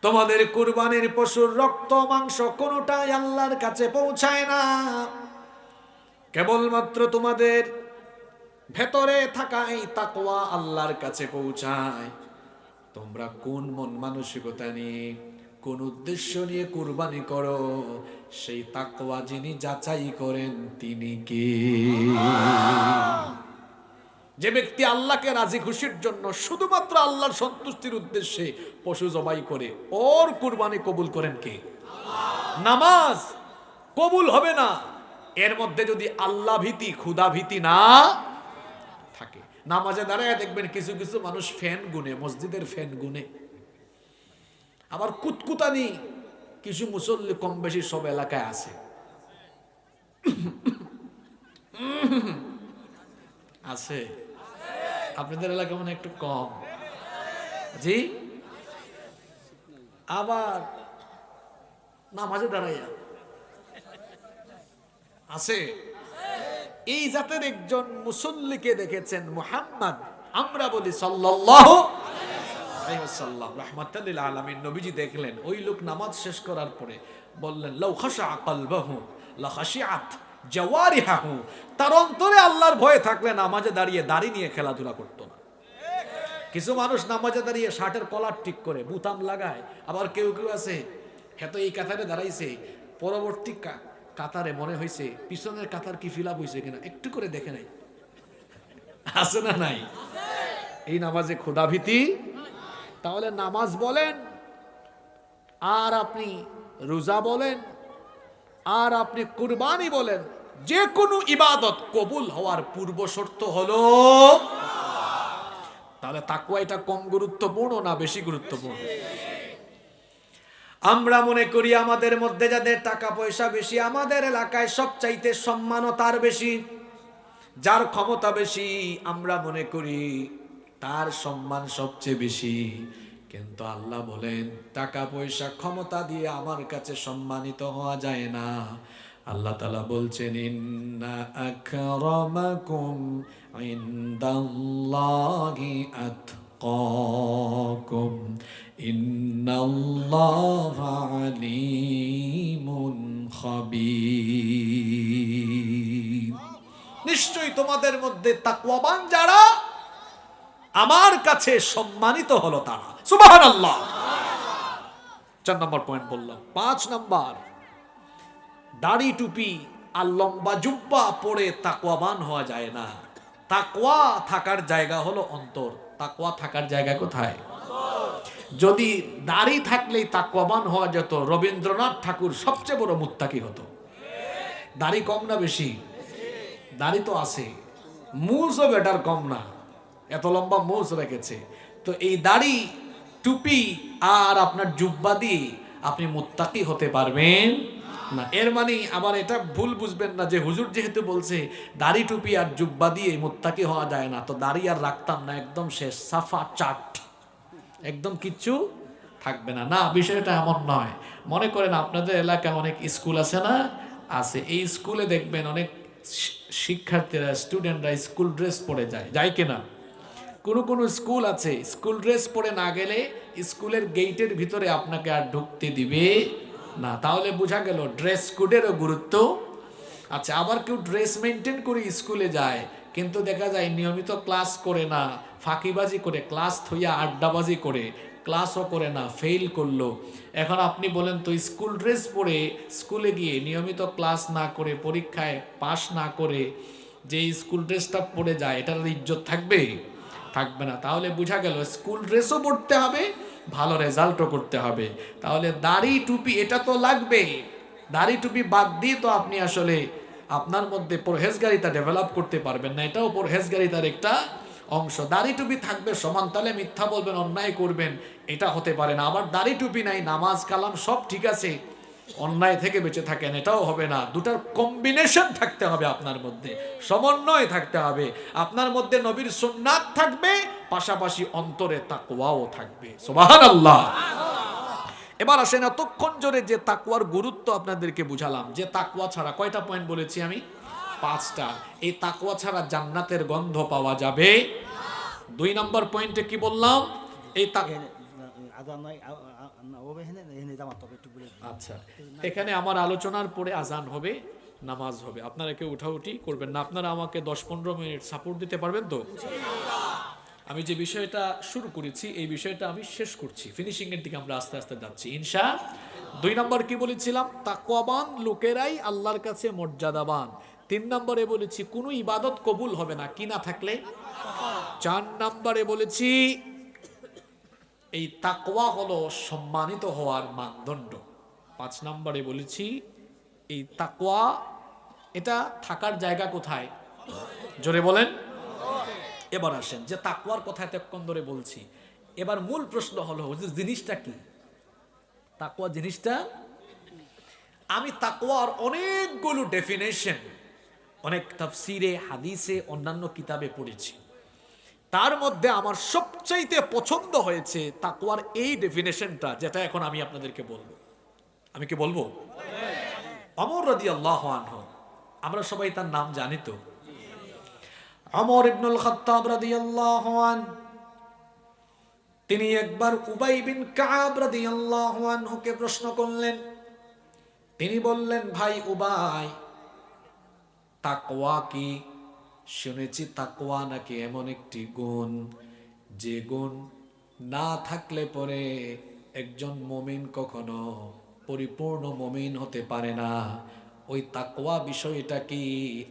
তোমাদের কুরবানির পশুর রক্ত, মাংস কোনোটাই আল্লাহর কাছে পৌঁছায় না, কেবলমাত্র তোমাদের ভেতরে থাকা এই তাকওয়া আল্লাহর কাছে পৌঁছায়। তোমরা কোন মন মানসিকতা নিয়ে, কোন উদ্দেশ্য নিয়ে কুরবানি করো, সেই তাকওয়া যিনি যাচাই করেন তিনি কে? যে ব্যক্তি আল্লাহকে রাজি খুশির জন্য, শুধুমাত্র আল্লাহর সন্তুষ্টির উদ্দেশ্যে পশু জবাই করে, ওর কুরবানি কবুল করেন কে? নামাজ কবুল হবে না এর মধ্যে যদি আল্লাহ ভীতি, ক্ষুধা ভীতি না থাকে। নামাজে দাঁড়ায় দেখবেন কিছু কিছু মানুষ ফ্যান গুনে, মসজিদের ফ্যান গুনে, আবার কুতকুতানি কিছু মুসল্লি কম বেশি সব এলাকায় আছে। আছে? আপনাদের এলাকা মানে একটু কম। জি, আবার নামাজে দাঁড়াইয়া আছে। এই জাতের একজন মুসল্লিকে দেখেছেন মুহাম্মদ, আমরা বলি সাল্লাল্লাহু আলাইহি ওয়াসাল্লাম রাহমাতাল লিল আলামিন। নবীজি দেখলেন ওই লোক নামাজ শেষ করার পরে বললেন, লাউ খাশা কলবহু লা খাশিআত জাওয়ারিহু, তার অন্তরে আল্লাহর ভয় থাকলে নামাজে দাঁড়িয়ে দাড়ি নিয়ে খেলাধুলা করতো না। কিছু মানুষ নামাজে দাঁড়িয়ে শার্টের কলার ঠিক করে বুতাম লাগায়, আবার কেউ কেউ আছে হয়তো এই কাতারে দাঁড়াইছে, পরবর্তী কাতারে মনে হয়েছে পিছনের কাতার কি ফিল আপ হয়েছে কিনা একটু করে দেখে নাই, আছে না নাই? এই নামাজে খোদাভীতি। তাহলে নামাজ বলেন আর আপনি রোজা বলেন আর আপনি কুরবানি বলেন, যে কোনো ইবাদত কবুল হওয়ার পূর্ব শর্ত হলো। তাহলে তাকওয়া এটা কম গুরুত্বপূর্ণ না বেশি গুরুত্বপূর্ণ? আমরা মনে করি আমাদের মধ্যে যাদের টাকা পয়সা বেশি, আমাদের এলাকায় সবচাইতে সম্মানও তার বেশি, যার ক্ষমতা বেশি আমরা মনে করি তার সম্মান সবচেয়ে বেশি। কিন্তু আল্লাহ বলেন টাকা পয়সা ক্ষমতা দিয়ে আমার কাছে সম্মানিত হওয়া যায় না। আল্লাহ তাআলা বলছেন, ইন্না আকরামাকুম ইনদাল্লাহি আতকাকুম ইন্নাল্লাহা আলিমুন খাবীর। নিশ্চয়ই তোমাদের মধ্যে তাকওয়াবান যারা, আমার কাছে সম্মানিত হলো তারা। সুবহানাল্লাহ। 4 নম্বর পয়েন্ট বললাম। 5 নম্বর, দাড়ি টুপি আর লম্বা জুব্বা পরে তাকওয়াবান হওয়া যায় না। তাকওয়া থাকার জায়গা হলো অন্তর। তাকওয়া থাকার জায়গা কোথায়? যদি দাড়ি থাকলেই তাকওয়াবান হওয়া যেত, রবীন্দ্রনাথ ঠাকুর সবচেয়ে বড় মুত্তাকি হতো। দাড়ি কম না বেশি? দাড়ি তো আছে, মুছও বেটার কম না, এত লম্বা মুছ রেখেছে। তো এই দাড়ি টুপি আর আপনার জুব্বা দিয়ে আপনি মুত্তাকি হতে পারবেন না। এর মানে আবার এটা ভুল বুঝবেন না যে হুজুর যেহেতু বলছে দাড়ি টুপি আর জুব্বা দিয়ে মুত্তাকি হওয়া যায় না, তো দাড়ি আর রাখতাম না, একদম শেষ, সাফা চাট, একদম কিচ্ছু থাকবে না। না, বিষয়টা এমন নয়। মনে করেন আপনাদের এলাকায় অনেক স্কুল আছে না? আছে। এই স্কুলে দেখবেন অনেক শিক্ষার্থীরা, স্টুডেন্টরা স্কুল ড্রেস পরে যায়, যায় কিনা? কোন কোন স্কুল আছে স্কুল ড্রেস পরে না গেলে স্কুলের গেটের ভিতরে আপনাকে আর ঢুকতে দিবে না। তাহলে বোঝা গেল ড্রেস কোডেরও গুরুত্ব। আচ্ছা, আবার কেউ ড্রেস মেনটেন করে স্কুলে যায়, কিন্তু দেখা যায় নিয়মিত ক্লাস করে না, ফাঁকিবাজি করে, ক্লাস থইয়া আড্ডাবাজি করে, ক্লাসও করে না, ফেল করলো। এখন আপনি বলেন তো, স্কুল ড্রেস পরে স্কুলে গিয়ে নিয়মিত ক্লাস না করে, পরীক্ষায় পাশ না করে যে স্কুল ড্রেসটা পরে যায়, এটার ইজ্জত থাকবে? থাকবে না। তাহলে বোঝা গেল স্কুল ড্রেসও পড়তে হবে, ভালো রেজাল্টও করতে হবে। তাহলে দাড়ি টুপি এটা তো লাগবে। দাড়ি টুপি বাদ দিয়ে তো আপনি আসলে আপনার মধ্যে পরহেজগারিতা ডেভেলপ করতে পারবেন না, এটাও পরহেজগারিতার একটা অংশ। দাড়ি টুপি থাকবে সমান, তাহলে মিথ্যা বলবেন, অন্যায় করবেন, এটা হতে পারে না। আবার দাড়ি টুপি নাই, নামাজ কালাম সব ঠিক আছে, অন্যায় থেকে বেঁচে থাকেন, এটাও হবে না। দুটার কম্বিনেশন থাকতে হবে আপনার মধ্যে, সমন্বয় থাকতে হবে। আপনার মধ্যে নবীর সুন্নাত থাকবে, পাশাপাশি অন্তরে তাকওয়াও থাকবে। সুবহানাল্লাহ। এবার আসেন, এতক্ষণ জোরে যে তাকওয়ার গুরুত্ব আপনাদেরকে বুঝালাম, যে তাকওয়া ছাড়া, কয়টা পয়েন্ট বলেছি আমি? 5টা। এই তাকওয়া ছাড়া জান্নাতের গন্ধ পাওয়া যাবে। 2 নম্বর পয়েন্টে কি বললাম? এই আচ্ছা, এখানে আমার আলোচনার পরে আজান হবে, নামাজ হবে, আপনারা কেউ উঠাউঠি করবেন না। আপনারা আমাকে 10-15 মিনিট সাপোর্ট দিতে পারবেন তো? আমি যে বিষয়টা শুরু করেছি এই বিষয়টা আমি শেষ করছি, ফিনিশিং এর দিকে আমরা আস্তে আস্তে যাচ্ছি ইনশা। 2 নম্বর কি বলেছিলাম? তাকওয়াবান লোকেরাই আল্লাহর কাছে মর্যাদাবান। 3 নম্বরে বলেছি কোনো ইবাদত কবুল হবে না কি না থাকলে। 4 নম্বরে বলেছি এই তাকওয়া হলো সম্মানিত হওয়ার মানদণ্ড। 5 নম্বরে বলেছি এই তাকওয়া এটা থাকার জায়গা কোথায়? জোরে বলেন। এবার আসেন, যে তাকওয়ার কথা এতক্ষণ ধরে বলছি, এবার মূল প্রশ্ন হলো যে জিনিসটা কি? তাকওয়া জিনিসটা, আমি তাকওয়ার অনেকগুলো ডেফিনেশন অনেক তাফসিরে, হাদিসে, অন্যান্য কিতাবে পড়েছি। তার মধ্যে আমার সবচাইতে পছন্দ হয়েছে তাকওয়ার এই ডেফিনেশনটা, যেটা এখন আমি আপনাদেরকে বলবো। আমি কি বলবো? ওমর রাদিয়াল্লাহু আনহু, আমরা সবাই তার নাম জানি তো, ওমর ইবনুল খাত্তাব রাদিয়াল্লাহু আনহু। তিনি একবার উবাই বিন কাব রাদিয়াল্লাহু আনহুকে প্রশ্ন করলেন। তিনি বললেন, ভাই উবাই, তাকওয়া কি? শুনেছি তাকওয়া নাকি এমন একটি গুণ, যে গুণ না থাকলে পরে একজন মুমিন কখনো পরিপূর্ণ মুমিন হতে পারে না। ওই তাকওয়া বিষয়টা কি,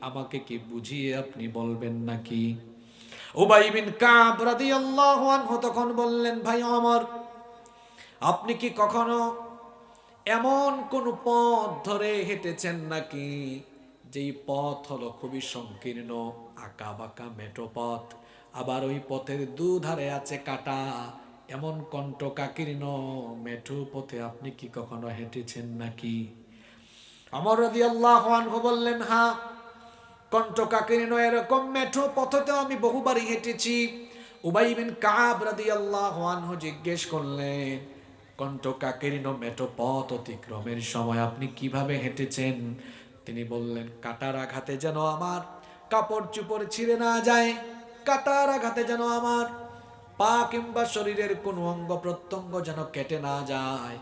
আমাকে কি বুঝিয়ে আপনি বলবেন নাকি? উবাই বিন কাব রাদিয়াল্লাহু আনহু তখন বললেন, ভাই ওমর, আপনি কি কখনো এমন কোন পথ ধরে হেঁটেছেন নাকি, যেই পথ হলো খুবই সংকীর্ণ, আঁকা বাঁকা মেঠো পথ, আবার ওই পথের দুধারে আছে কাটা, এমন কণ্টকাকীর্ণ মেঠো পথে আপনি কি কখনো হেঁটেছেন নাকি? ওমর রাদিয়াল্লাহু আনহু বললেন, হ্যাঁ, কণ্টকাকীর্ণ এরকম মেঠো পথে তো আমি বহুবারই হেঁটেছি। উবাই বিন কাব রাদিয়াল্লাহু আনহু জিজ্ঞেস করলেন, কণ্টকাকীর্ণ মেঠো পথ অতিক্রমের সময় আপনি কিভাবে হেঁটেছেন? তিনি বললেন, কাটার আঘাতে যেন আমার কাপড় চোপড় ছিঁড়ে না যায়, কাটার আঘাতে যেন আমার পা কিংবা শরীরের কোনো অঙ্গ প্রত্যঙ্গ যেন কেটে না যায়,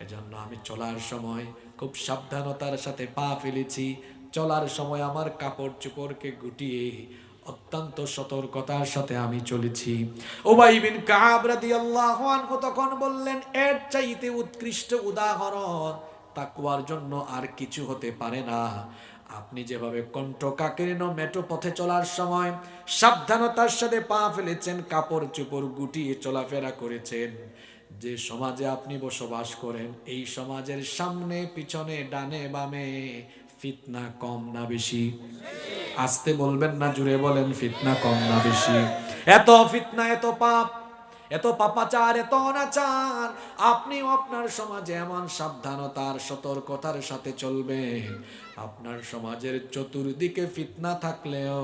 এজন্য আমি চলার সময় খুব সাবধানতার সাথে পা ফেলেছি। চলার সময় আমার কাপড় চোপড়কে গুটিয়ে অত্যন্ত সতর্কতার সাথে আমি চলেছি। উবাই বিন কাব রাদিয়াল্লাহু আনহু তখন বললেন, এর চাইতে উৎকৃষ্ট উদাহরণ তাকওয়ার জন্য আর কিছু হতে পারে না। আপনি যেভাবে কণ্টকাকীর্ণ মেঠো পথে চলার সময় সাবধানতার সাথে পা ফেলেছেন, কাপড় চোপড় গুটিয়ে চলাফেরা করেছেন, যে সমাজে আপনি বসবাস করেন, এই সমাজের সামনে পিছনে ডানে বামে ফিতনা কম না বেশি? আসতে বলবেন না, জুড়ে বলেন, ফিতনা কম না বেশি? এত ফিতনা, এত পাপ, এত পাপাচার, এত অনাচার, আপনিও আপনার সমাজে এমন সাবধানতার সতর্কতার সাথে চলবেন, আপনার সমাজের চতুর্দিকে ফিতনা থাকলেও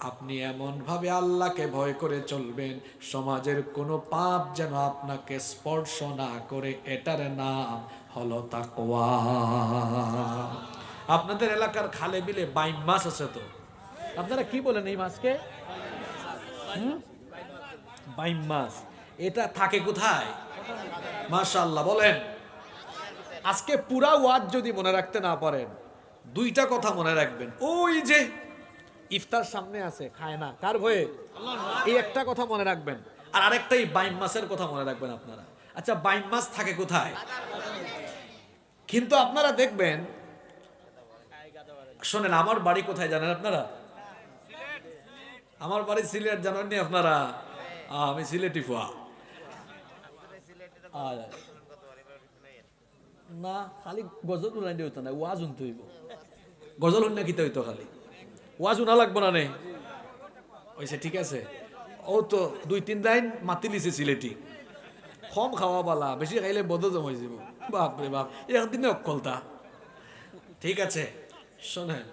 আপনি এমন ভাবে আল্লাহকে ভয় করে চলবেন, সমাজের কোনো পাপ যেন আপনাকে স্পর্শ না করে। এটার নাম হলো তাকওয়া। আপনাদের এলাকার খালে বিলে বাইম মাছ আছে তো, আপনারা কি বলেন এই মাছকে? বাইম মাছ। এটা থাকে কোথায়? মাশাআল্লাহ বলেন। আজকে পুরা ওয়াজ যদি মনে রাখতে না পারেন, দুইটা কথা মনে রাখবেন। ওই যে ইফতার সামনে আছে, খায় না, কার ভয়ে? এই একটা কথা মনে রাখবেন। আর আরেকটাই বাইম মাছের কথা মনে রাখবেন আপনারা। আচ্ছা, বাইম মাছ থাকে কোথায়? কিন্তু আপনারা দেখবেন, শোনেন, আমার বাড়ি কোথায় জানেন আপনারা? আমার বাড়ি সিলেট, জানেননি আপনারা? আমি সিলেটি ফুয়া না, খালি গজল উনাই দিয়ে হইতো না, ওয়াজ উনতে হইব। গজল উন্না কিতে হইতো, খালি ওয়াজ উনা লাগবো না। নে ওইসে, ঠিক আছে। ও তো 2-3 লাইন মাতি লিছে সিলেটি, কম খাওয়া বালা, বেশি খাইলে বদ জমাই যাব। বাপরে বাপ, একদিনে অকলতা। ঠিক আছে, শোনেন,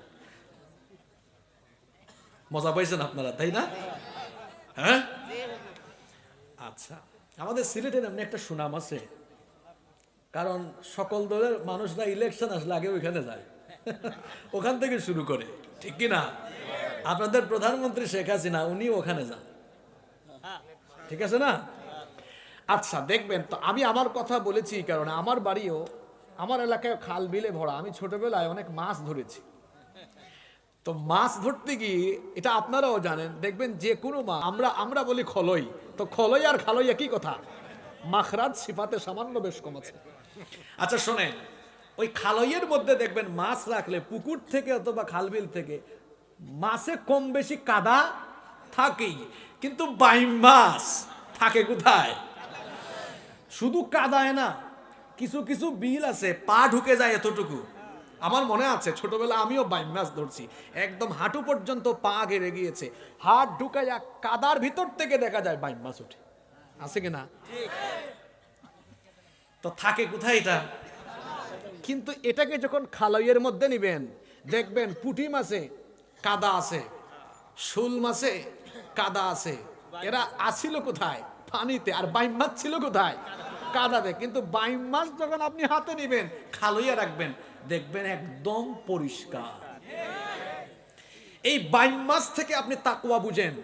মজা পাইছেন আপনারা, তাই না? হ্যাঁ, আচ্ছা। আমাদের সিলেটের এমনি একটা সুনাম আছে, কারণ সকল দলের মানুষরা ইলেকশন আসলে আগে ওইখানে যায়, ওখান থেকে শুরু করে, ঠিক কিনা? আপনাদের প্রধানমন্ত্রী শেখ হাসিনা, উনি ওখানে যান, ঠিক আছে না? আচ্ছা, দেখবেন তো, আমি আমার কথা বলেছি কারণ আমার বাড়িও, আমার এলাকায় খাল বিলে ভরা। আমি ছোটবেলায় অনেক মাছ ধরেছি। তো মাছ ধরতে গিয়ে, এটা আপনারাও জানেন, দেখবেন যে কোনো মাছ, আমরা বলি খলই, তো খলই আর খালই একই কথা, মাখরাজ সিফাতে সামান্য বেশ কম আছে। আচ্ছা শোনেন, ওই খালইয়ের মধ্যে দেখবেন মাছ রাখলে পুকুর থেকে অথবা খালবিল থেকে মাছে কম বেশি কাদা থাকেই, কিন্তু বাইম মাছ থাকে কোথায়? শুধু কাদায় না, কিছু কিছু বিল আছে পা ঢুকে যায় এতটুকু। আমার মনে আছে ছোটবেলা আমিও বাইম মাছ ধরছি, একদম হাঁটু পর্যন্ত পা ঘেরে গিয়েছে, হাত ঢুকাইয়া কাদার ভিতর থেকে দেখা যায় বাইম মাছ উঠে, আছে কিনা? তো থাকে কোথায় এটা? কিন্তু এটাকে যখন খালইয়ের মধ্যে নিবেন, দেখবেন পুঁটি মাছে কাদা আছে, শোল মাছে কাদা আছে, এরা আসিল কোথায়? পানিতে। আর বাইম মাছ ছিল কোথায়? কাদাতে। কিন্তু বাইম মাছ যখন আপনি হাতে নেবেন, খালইয়া রাখবেন, দেখবেন একদম পরিষ্কার। এই বাইম মাছ থেকে আপনি তাকওয়া বুঝেন।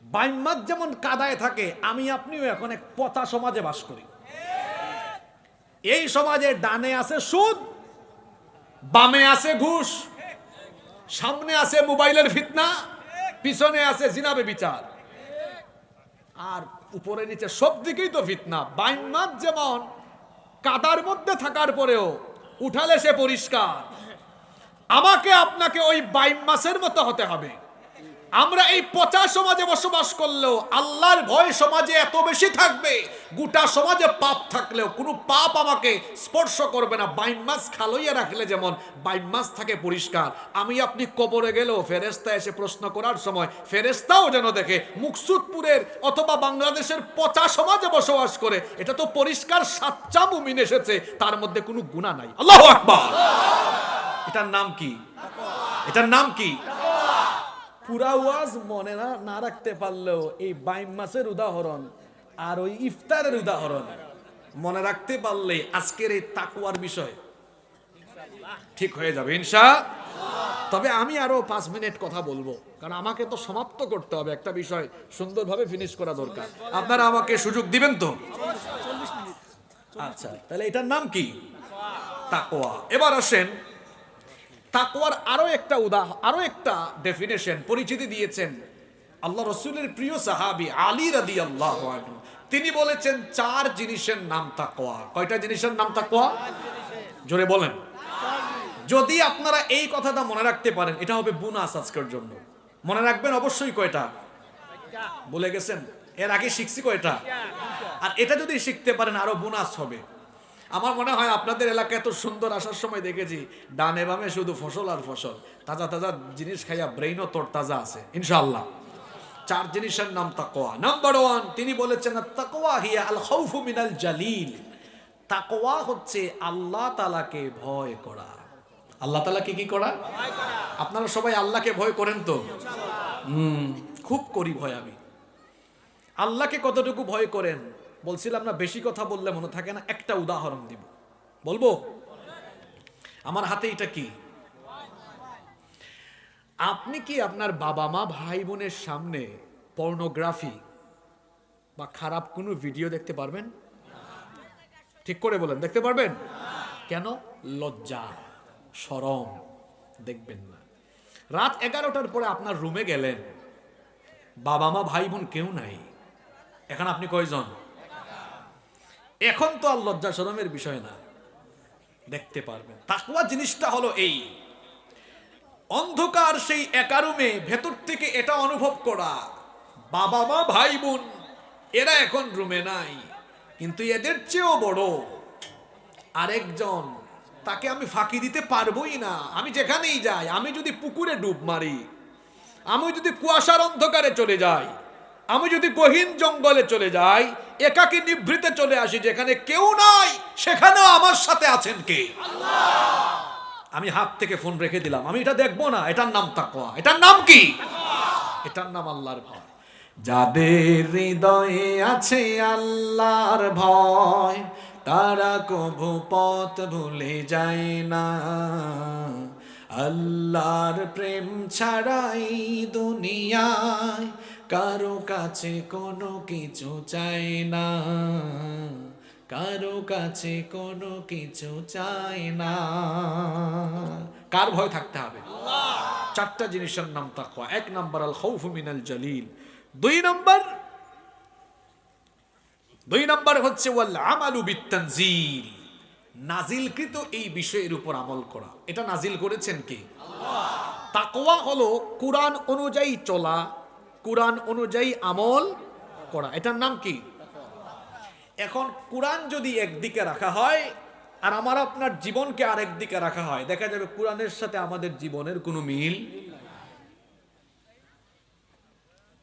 বাইম মাছ যেমন কাদায় থাকে, আমি আপনিও এখন এক পচা সমাজে বাস করি। এই সমাজে ডানে আছে সুদ, বামে আছে ঘুষ, সামনে আছে মোবাইলের ফিতনা, পিছনে আছে জিনাবে বিচার, আর উপরে নিচে সব দিকেই তো ফিতনা। বাইম মাছ যেমন কাদার মধ্যে থাকার পরেও উঠালে সে পরিষ্কার, আমাকে আপনাকে ওই বাইম মাছের মতো হতে হবে। আমরা এই পচা সমাজে বসবাস করলেও আল্লাহর ভয় সমাজে এত বেশি থাকবে, গোটা সমাজে পাপ থাকলেও কোনো পাপ আমাকে স্পর্শ করবে না। বাইম মাছ খালইয়া রাখলে যেমন বাইম মাছ থাকে পরিষ্কার, আমি আপনি কবরে গেলেও ফেরেশতা এসে প্রশ্ন করার সময় ফেরেশতাও যেন দেখে মুকসুদপুরের অথবা বাংলাদেশের পচা সমাজে বসবাস করে, এটা তো পরিষ্কার সাচ্চা মুমিন এসেছে, তার মধ্যে কোনো গুনাহ নাই। আল্লাহু আকবার। এটার নাম কি? এটার নাম কি? পুরা ওয়াজ মনে না রাখতে পারলেও এই বাইম মাছের উদাহরণ আর ওই ইফতারের উদাহরণ মনে রাখতে পারলে আজকের এই তাকওয়ার বিষয় ঠিক হয়ে যাবে ইনশাআল্লাহ। তবে আমি আরো 5 মিনিট কথা বলবো, কারণ আমাকে তো সমাপ্ত করতে হবে, একটা বিষয় সুন্দরভাবে ফিনিশ করা দরকার। আপনারা আমাকে সুযোগ দিবেন তো? আচ্ছা, তাহলে এটার নাম কি? তাকওয়া। এবার আসেন, তাকওয়ার আরো একটা ডেফিনেশন, পরিচিতি দিয়েছেন আল্লাহ রাসূলের প্রিয় সাহাবী আলী রাদিয়াল্লাহু আনহু। তিনি বলেছেন 4 জিনিসের নাম তাকওয়া। কয়টা জিনিসের নাম তাকওয়া? জোরে বলেন। যদি আপনারা এই কথাটা মনে রাখতে পারেন, এটা হবে বোনাস আজকের জন্য। মনে রাখবেন অবশ্যই। কয়টা বলে গেছেন? এর আগে শিখছি কয়টা? আর এটা যদি শিখতে পারেন আরো বোনাস হবে। আমার মনে হয় আপনাদের এলাকায় এত সুন্দর, আসার সময় দেখেছি ডানে বামে শুধু ফসল আর ফসল, তাজা তাজা জিনিস খাইয়া ব্রেইনও তোর তাজা আছে ইনশাআল্লাহ। 4 জিনিসের নাম তাকওয়া। নাম্বার 1 তিনি বলেছেন তাকওয়া হিয়া আল খাউফু মিনাল জালিল। তাকওয়া হচ্ছে আল্লাহ তাআলাকে ভয় করা। আল্লাহ তাআলাকে কি করা? আপনারা সবাই আল্লাহকে ভয় করেন তো? খুব করি ভয় আমি। আল্লাহকে কতটুকু ভয় করেন বলছিলাম না, বেশি কথা বললে মনে থাকে না। একটা উদাহরণ দিব, বলবো? আমার হাতে এটা কি? আপনি কি আপনার বাবা মা ভাই বোনের সামনে পর্নোগ্রাফি বা খারাপ কোনো ভিডিও দেখতে পারবেন? ঠিক করে বলেন, দেখতে পারবেন? কেন? লজ্জা, শরম, দেখবেন না। রাত 11টার পরে আপনার রুমে গেলেন, বাবা মা ভাই বোন কেউ নাই, এখন আপনি কয়জন? এখন তো আর লজ্জা শরমের বিষয় না, দেখতে পারবেন। তাকওয়া জিনিসটা হলো এই, অন্ধকার সেই একা রুমে ভেতর থেকে এটা অনুভব করা, বাবা মা ভাই বোন এরা এখন রুমে নাই, কিন্তু এদের চেয়েও বড় আরেকজন, তাকে আমি ফাঁকি দিতে পারবোই না। আমি যেখানেই যাই, আমি যদি পুকুরে ডুব মারি, আমি যদি কুয়াশার অন্ধকারে চলে যাই, আমি যদি গহীন জঙ্গলে চলে যাই, একাকী নিভৃতে চলে আসি, যেখানে কেউ নাই, সেখানেও আমার সাথে আছেন কে? আল্লাহ। আমি হাত থেকে ফোন রেখে দিলাম, আমি এটা দেখবো না। এটার নাম তাকওয়া। এটার নাম কি? এটার নাম আল্লাহর ভয়। যাদের হৃদয়ে আছে আল্লাহর ভয়, তারা কভু পথ ভুলে যায় না। আল্লাহর প্রেম ছাড়াই দুনিয়ায় কারো কাছে কোনো কিছু চাই না, কারো কাছে কোনো কিছু চাই না। কার ভয় থাকতে হবে? আল্লাহ। 4টা জিনিসের নাম তাকওয়া। 1 নাম্বার আল খাউফু মিনাল জালিল। 2 নাম্বার হচ্ছে ওয়াল আমালু বিত-তানজিল, নাজিলকৃত এই বিষয়ের উপর আমল করা। এটা নাজিল করেছেন কে? আল্লাহ। তাকওয়া হলো কুরআন অনুযায়ী চলা, কুরআন অনুযায়ী আমল করা। এটার নাম কি? এখন কুরআন যদি একদিকে রাখা হয় আর আমার আপনার জীবনকে আরেক দিকে রাখা হয়, দেখা যাবে কুরআনের সাথে আমাদের জীবনের কোনো মিল।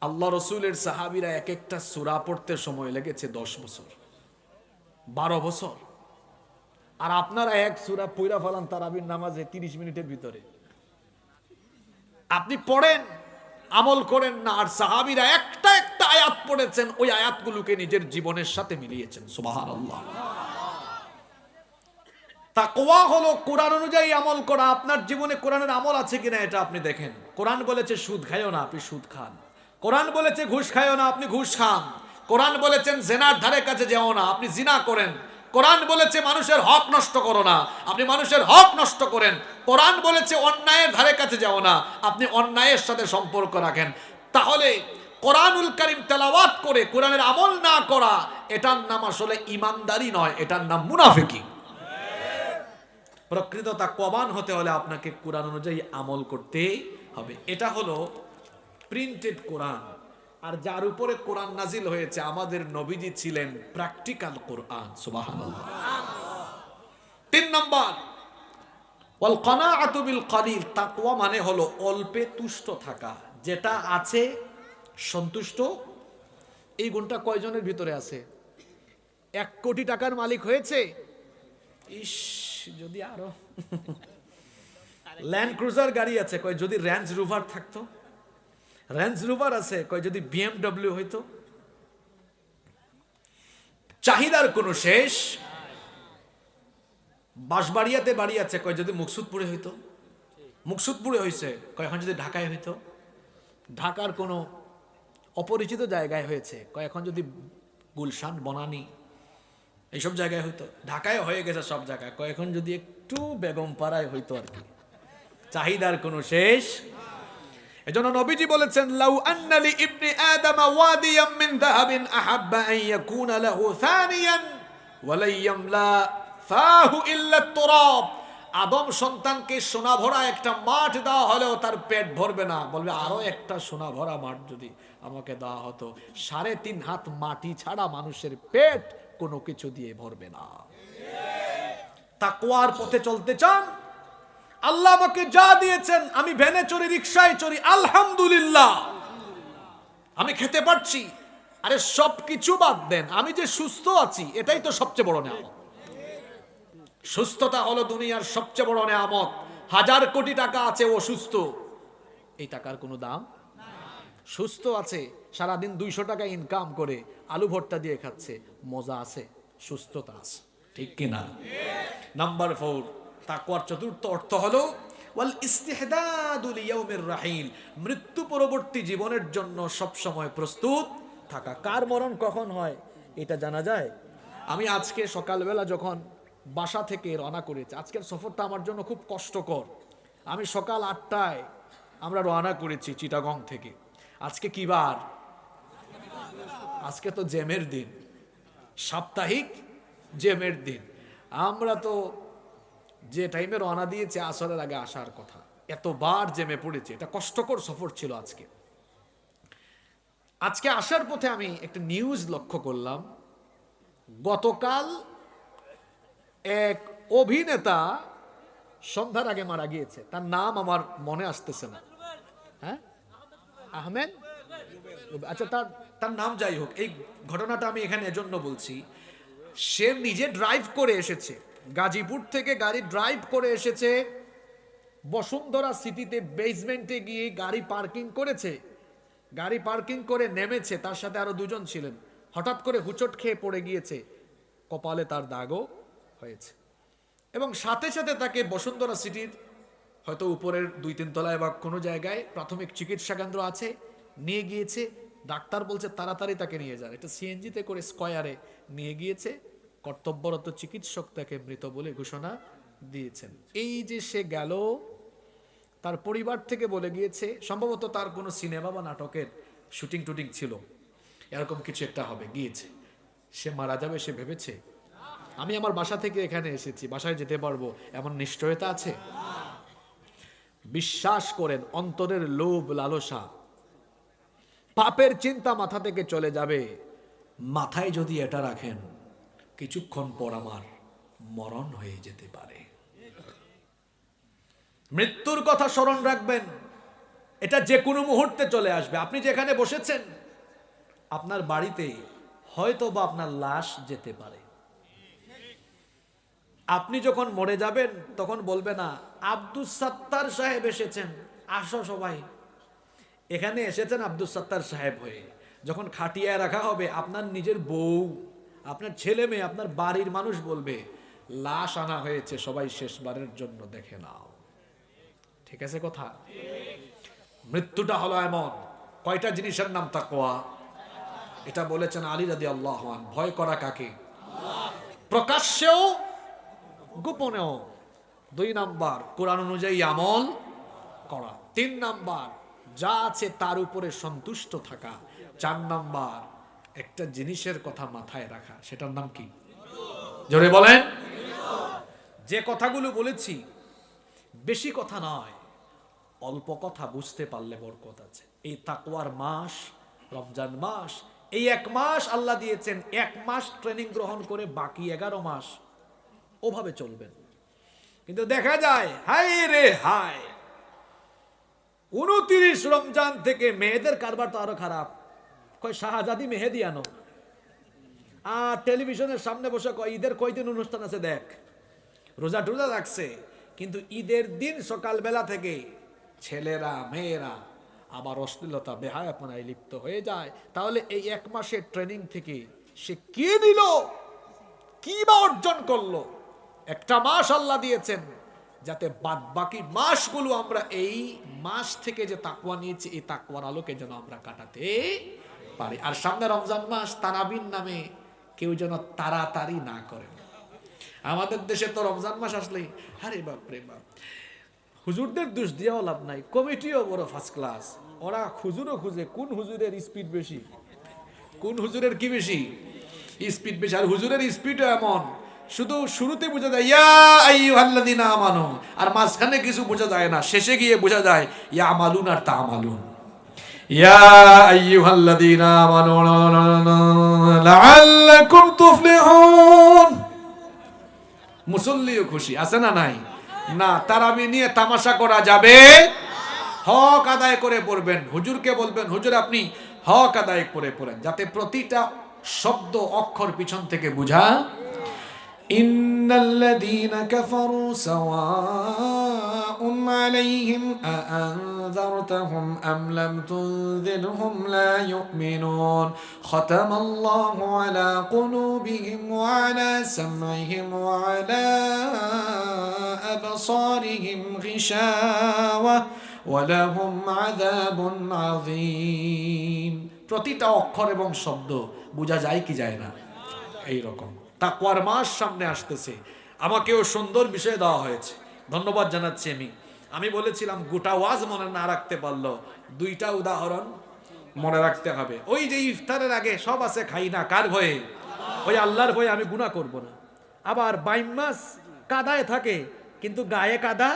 আল্লাহ রসুলের সাহাবীরা এক একটা সূরা পড়তে সময় লেগেছে 10 বছর, 12 বছর। আর আপনারা এক সূরা পড়া ফেলান তারাবির নামাজে 30 মিনিটের ভিতরে। আপনি পড়েন, আমল করেন না। আর সাহাবীরা একটা একটা আয়াত পড়েছেন ওই আয়াতগুলোকে নিজের জীবনের সাথে মিলিয়েছেন। সুবহানাল্লাহ। তাকওয়া হলো কোরআন অনুযায়ী আমল করা। আপনার জীবনে কোরআনের আমল আছে কিনা এটা আপনি দেখেন। কোরআন বলেছে সুদ খাইও না, আপনি সুদ খান। কোরআন বলেছে ঘুষ খাইও না, আপনি ঘুষ খান। কোরআন বলেছেন জিনার ধারে কাছে যেও না, আপনি জিনা করেন। কোরআন বলেছে মানুষের হক নষ্ট করো না, আপনি মানুষের হক নষ্ট করেন। কোরআন বলেছে অন্যায়ের ধারে কাছে যাও না, আপনি অন্যায়ের সাথে সম্পর্ক রাখেন। তাহলে কোরআনুল কারীম তেলাওয়াত করে কোরআনের আমল না করা, এটার নাম আসলে ইমানদারি নয়, এটার নাম মুনাফিকি। প্রকৃত তাকওয়াবান হতে হলে আপনাকে কোরআন অনুযায়ী আমল করতে হবে। এটা হলো প্রিন্টেড কোরআন। আর যার উপরে কোরআন নাজিল হয়েছে, আমাদের নবীজি ছিলেন প্র্যাকটিক্যাল কোরআন। সুবহানাল্লাহ। 3 নম্বর, ওয়াল কানাআতু বিল কালিল। তাকওয়া মানে হলো অল্পে তুষ্ট থাকা, যেটা আছে সন্তুষ্ট। এই গুণটা কয়জনের ভিতরে আছে? 1 কোটি টাকার মালিক হয়েছে, ইস যদি আরো ল্যান্ড ক্রুজার গাড়ি আছে, কয় যদি রেঞ্জ রোভার থাকতো। রেঞ্জ রোভার আছে, কয় যদি বিএমডব্লিউ হইতো। চাহিদার কোনো শেষ। বাঁশবাড়িয়াতে বাড়ি আছে, কয় যদি মুকসুদপুরে হইতো। মুকসুদপুরে হইছে, কয় এখন যদি ঢাকায় হইতো। ঢাকার কোনো অপরিচিত জায়গায় হয়েছে, কয় এখন যদি গুলশান, বনানী এইসব জায়গায় হইতো। ঢাকায় হয়ে গেছে সব জায়গায়, কয় এখন যদি একটু বেগমপাড়ায় হইতো আর কি। চাহিদার কোনো শেষ। এজন্য নবীজি বলেছেন, লাউ আন্না লি ইবনি আদম ওয়াদিয়াম মিন যাহাবিন আহাব্বা আন ইয়াকুনা লাহু সানিয়ান ওয়া লা ইয়ামলা ফাহু ইল্লা তুরাব। আদম সন্তানকে সোনা ভরা একটা মাঠ দেওয়া হলেও তার পেট ভরবে না, বলবে আরো একটা সোনা ভরা মাঠ যদি আমাকে দেওয়া হতো। 3.5 হাত মাটি ছাড়া মানুষের পেট কোনো কিছু দিয়ে ভরবে না। তাকওয়ার পথে চলতে চান, আল্লাহ আমাকে যা দিয়েছেন, আমি ভ্যানে চড়ি, রিকশায় চড়ি, আলহামদুলিল্লাহ আমি খেতে পারছি। আরে সবকিছু বাদ দেন, আমি যে সুস্থ আছি এটাই তো সবচেয়ে বড় নেয়ামত। সুস্থতা হলো দুনিয়ার সবচেয়ে বড় নেয়ামত। 1000 কোটি টাকা আছে, অসুস্থ, এই টাকার কোনো দাম। সুস্থ আছে, সারাদিন 200 টাকা ইনকাম করে আলু ভর্তা দিয়ে খাচ্ছে, মজা আছে, সুস্থতা আছে, ঠিক কিনা? নাম্বার 4, তাকওয়ার চতুর্থ অর্থ হলো ওয়াল ইস্তিহদাদু লিয়াউমির রাহিল। মৃত্যু পরবর্তী জীবনের জন্য সব সময় প্রস্তুত থাকা। কার মরণ কখন হয় এটা জানা যায়। আমি আজকে সকালবেলা যখন বাসা থেকে রওনা করেছি, আজকের সফরটা আমার জন্য খুব কষ্টকর। আমি সকাল 8টায় আমরা রওনা করেছি চিটাগং থেকে। আজকে কি বার? আজকে তো জ্যামের দিন, সাপ্তাহিক জ্যামের দিন। আমরা তো যে টাইমে রওনা দিয়েছি আসরের আগে আসার কথা, এতবার জ্যামে পড়েছে। এটা কষ্টকর সফর ছিল আজকে। আজকে আসার পথে আমি একটা নিউজ লক্ষ্য করলাম। গতকাল এক অভিনেতা সন্ধ্যার আগে মারা গিয়েছে, তার নাম আমার মনে আসতেছে না। হ্যাঁ, আহমেদ, আচ্ছা তার নাম যাই হোক। এই ঘটনাটা আমি এখানে এজন্য বলছি, সে নিজে ড্রাইভ করে এসেছে, গাজীপুর থেকে গাড়ি ড্রাইভ করে এসেছে, বসুন্ধরা সিটিতে বেসমেন্টে গিয়ে গাড়ি পার্কিং করেছে। গাড়ি পার্কিং করে নেমেছে, তার সাথে আরো 2 জন ছিলেন। হঠাৎ করে হুচট খেয়ে পড়ে গিয়েছে, কপালে তার দাগও হয়েছে। এবং সাথে সাথে তাকে বসুন্ধরা সিটির হয়তো উপরের 2-3 তলায় বা কোনো জায়গায় প্রাথমিক চিকিৎসা কেন্দ্র আছে, নিয়ে গিয়েছে। ডাক্তার বলছে তাড়াতাড়ি তাকে নিয়ে যান। এটা সিএনজিতে করে স্কয়ারে নিয়ে গিয়েছে। কর্তব্যরত চিকিৎসক তাকে মৃত বলে ঘোষণা দিয়েছেন। এই যে সে গেল, তার পরিবার থেকে বলে গিয়েছে, সম্ভবত তার কোনো সিনেমা বা নাটকের শুটিং টুটিং ছিল, এরকম কিছু একটা হবে, গিয়েছে। সে মারা যাবে সে ভেবেছে? আমি আমার বাসা থেকে এখানে এসেছি, বাসায় যেতে পারবো এমন নিশ্চয়তা আছে? বিশ্বাস করেন, অন্তরের লোভ লালসা, পাপের চিন্তা মাথা থেকে চলে যাবে। মাথায় যদি এটা রাখেন, কিছুক্ষণ পর আমার মরণ হয়ে যেতে পারে। মৃত্যুর কথা স্মরণ রাখবেন, এটা যে কোনো মুহূর্তে চলে আসবে। আপনি যেখানে বসেছেন, আপনার বাড়িতে হয়তো বা আপনার লাশ যেতে পারে। আপনি যখন মরে যাবেন তখন বলবে না আব্দুস সাত্তার সাহেব এসেছেন, আসো সবাই। এখানে এসেছেন আব্দুস সাত্তার সাহেব হয়ে, যখন খাটিয়ায় রাখা হবে, আপনার নিজের বউ, আপনার ছেলে মেয়ে, আপনার বাড়ির মানুষ বলবে লাশ আনা হয়েছে, সবাই শেষবারের জন্য দেখে নাও। ঠিক আছে কথা? মৃত্যুটা হলো এমন, কয়টা জিনিসের নাম তাকওয়া। এটা বলেছেন আলী রাদিয়াল্লাহু আনহু। ভয় করা কাকে? প্রকাশ্যেও গোপনেও। 2 নাম্বার কোরআন অনুযায়ী আমল করা। 3 নাম্বার যা আছে তার উপরে সন্তুষ্ট থাকা। 4 নাম্বার একটা জিনিসের কথা মাথায় রাখা, সেটার নাম কি? জোরে বলেন। যে কথাগুলো বলেছি বেশি কথা নয়, অল্প কথা বুঝতে পারলে বরকত আছে। এই তাকওয়ার মাস রমজান মাস, এই 1 মাস আল্লাহ দিয়েছেন, 1 মাস ট্রেনিং গ্রহণ করে বাকি 11 মাস ওভাবে চলবেন। কিন্তু দেখা যায় হায় রে হায়, 29 রমজান থেকে মেয়েদের কারবার তো আরো খারাপ। কয় শাহজাদি মেহেদি আনো, আর টেলিভিশনের সামনে বসে কয় ঈদের কয়দিন অনুষ্ঠান আছে দেখ। রোজা টোজা রাখছে, কিন্তু ঈদের দিন সকালবেলা থেকে ছেলেরা মেয়েরা আবার অশ্লীলতা বেহায়াপনায় লিপ্ত হয়ে যায়। তাহলে এই 1 মাসের ট্রেনিং থেকে সে কি নিল, কি বা অর্জন করলো? একটা মাস আল্লাহ দিয়েছেন যাতে বাদ বাকি মাসগুলো আমরা এই মাস থেকে যে তাকওয়া নিয়েছি, এই তাকওয়ার আলোকে যেন আমরা কাটাতে পারি। আর সামনে রমজান মাস, তারাবির নামে কেউ যেন তাড়াতাড়ি না করে। আমাদের দেশে তো রমজান মাস আসলেই আরে বাপ রে বাপ, হুজুরদের দোষ দিয়েও লাভ নাই, কমিটিও বড় ফার্স্ট ক্লাস। ওরা হুজুরও খুঁজে কোন হুজুরের স্পিড বেশি, কোন হুজুরের কি বেশি স্পিড বেশি। আর হুজুরের স্পিডও এমন, শুধু শুরুতে বোঝা যায় ইয়া আইয়ুহাল্লাযীনা আমানু, আর মাঝখানে কিছু বোঝা যায় না, শেষে গিয়ে বোঝা যায় ইয়া আমালুন আর তামালুন। ইয়া আইয়ুহাল্লাযীনা আমানু লাআল্লাকুম তুফলিহুন। মুসল্লিও খুশি আছে না নাই? না, তারাবি নিয়ে তামাশা করা যাবে। হক আদায় করে পড়বেন। হুজুরকে বলবেন হুজুর আপনি হক আদায় করে পড়েন, যাতে প্রতিটা শব্দ অক্ষর পিছন থেকে বুঝা। ইন্নাল্লাযীনা কাফারু সাওয়াউন আলাইহিম আআনযারতাহুম আম লাম তুনযিরহুম লা ইউমিনুন খাতামাল্লাহু আলা কুলুবিহিম ওয়া আলা সামঈহিম ওয়া আলা আবসারিহিম গিশাওয়া ওয়া লাহুম আযাবুন আযীম। প্রতিটা অক্ষর এবং শব্দ বোঝা যায় কি যায় না? এই রকম তাকওয়ার মাস সামনে আসতেছে। আমাকেও সুন্দর বিষয় দেওয়া হয়েছে, ধন্যবাদ জানাচ্ছি। আমি বলেছিলাম গোটা ওয়াজ মনে না রাখতে পারলো, 2টা উদাহরণ মনে রাখতে হবে। ওই যে ইফতারের আগে সব আছে খাই না, কার ভয়ে? ওই আল্লাহর ভয়ে আমি গুনাহ করব না। আবার 22 মাস কাদায় থাকে কিন্তু গায়ে কাদা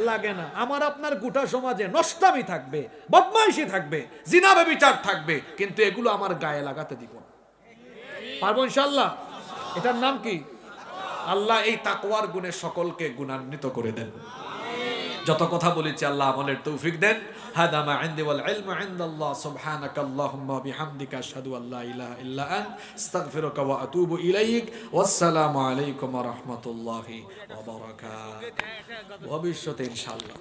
লাগে না। আমার আপনার গোটা সমাজে নষ্টামি থাকবে, বদমাইশি থাকবে, জিনা ব্যভিচার থাকবে, কিন্তু এগুলো আমার গায়ে লাগাতে দিব না। পারবো ইনশাআল্লাহ? এটার নাম কি? আল্লাহ এই তাকওয়ার গুণে সকলকে গুণান্বিত করে দেন। যত কথা বলেছি আল্লাহ আমলের তৌফিক দেন। হাদা মা ইনদি ওয়াল ইলমু ইনদাল্লাহ। সুবহানাকাল্লাহুম্মা বিহামদিকা আশহাদু আল্লা ইলাহা ইল্লা আনতা আস্তাগফিরুকা ওয়া আতুবু ইলাইক। ওয়াসসালামু আলাইকুম ওয়া রাহমাতুল্লাহি ওয়া বারাকাতুহু। ভবিষ্যতে ইনশাআল্লাহ।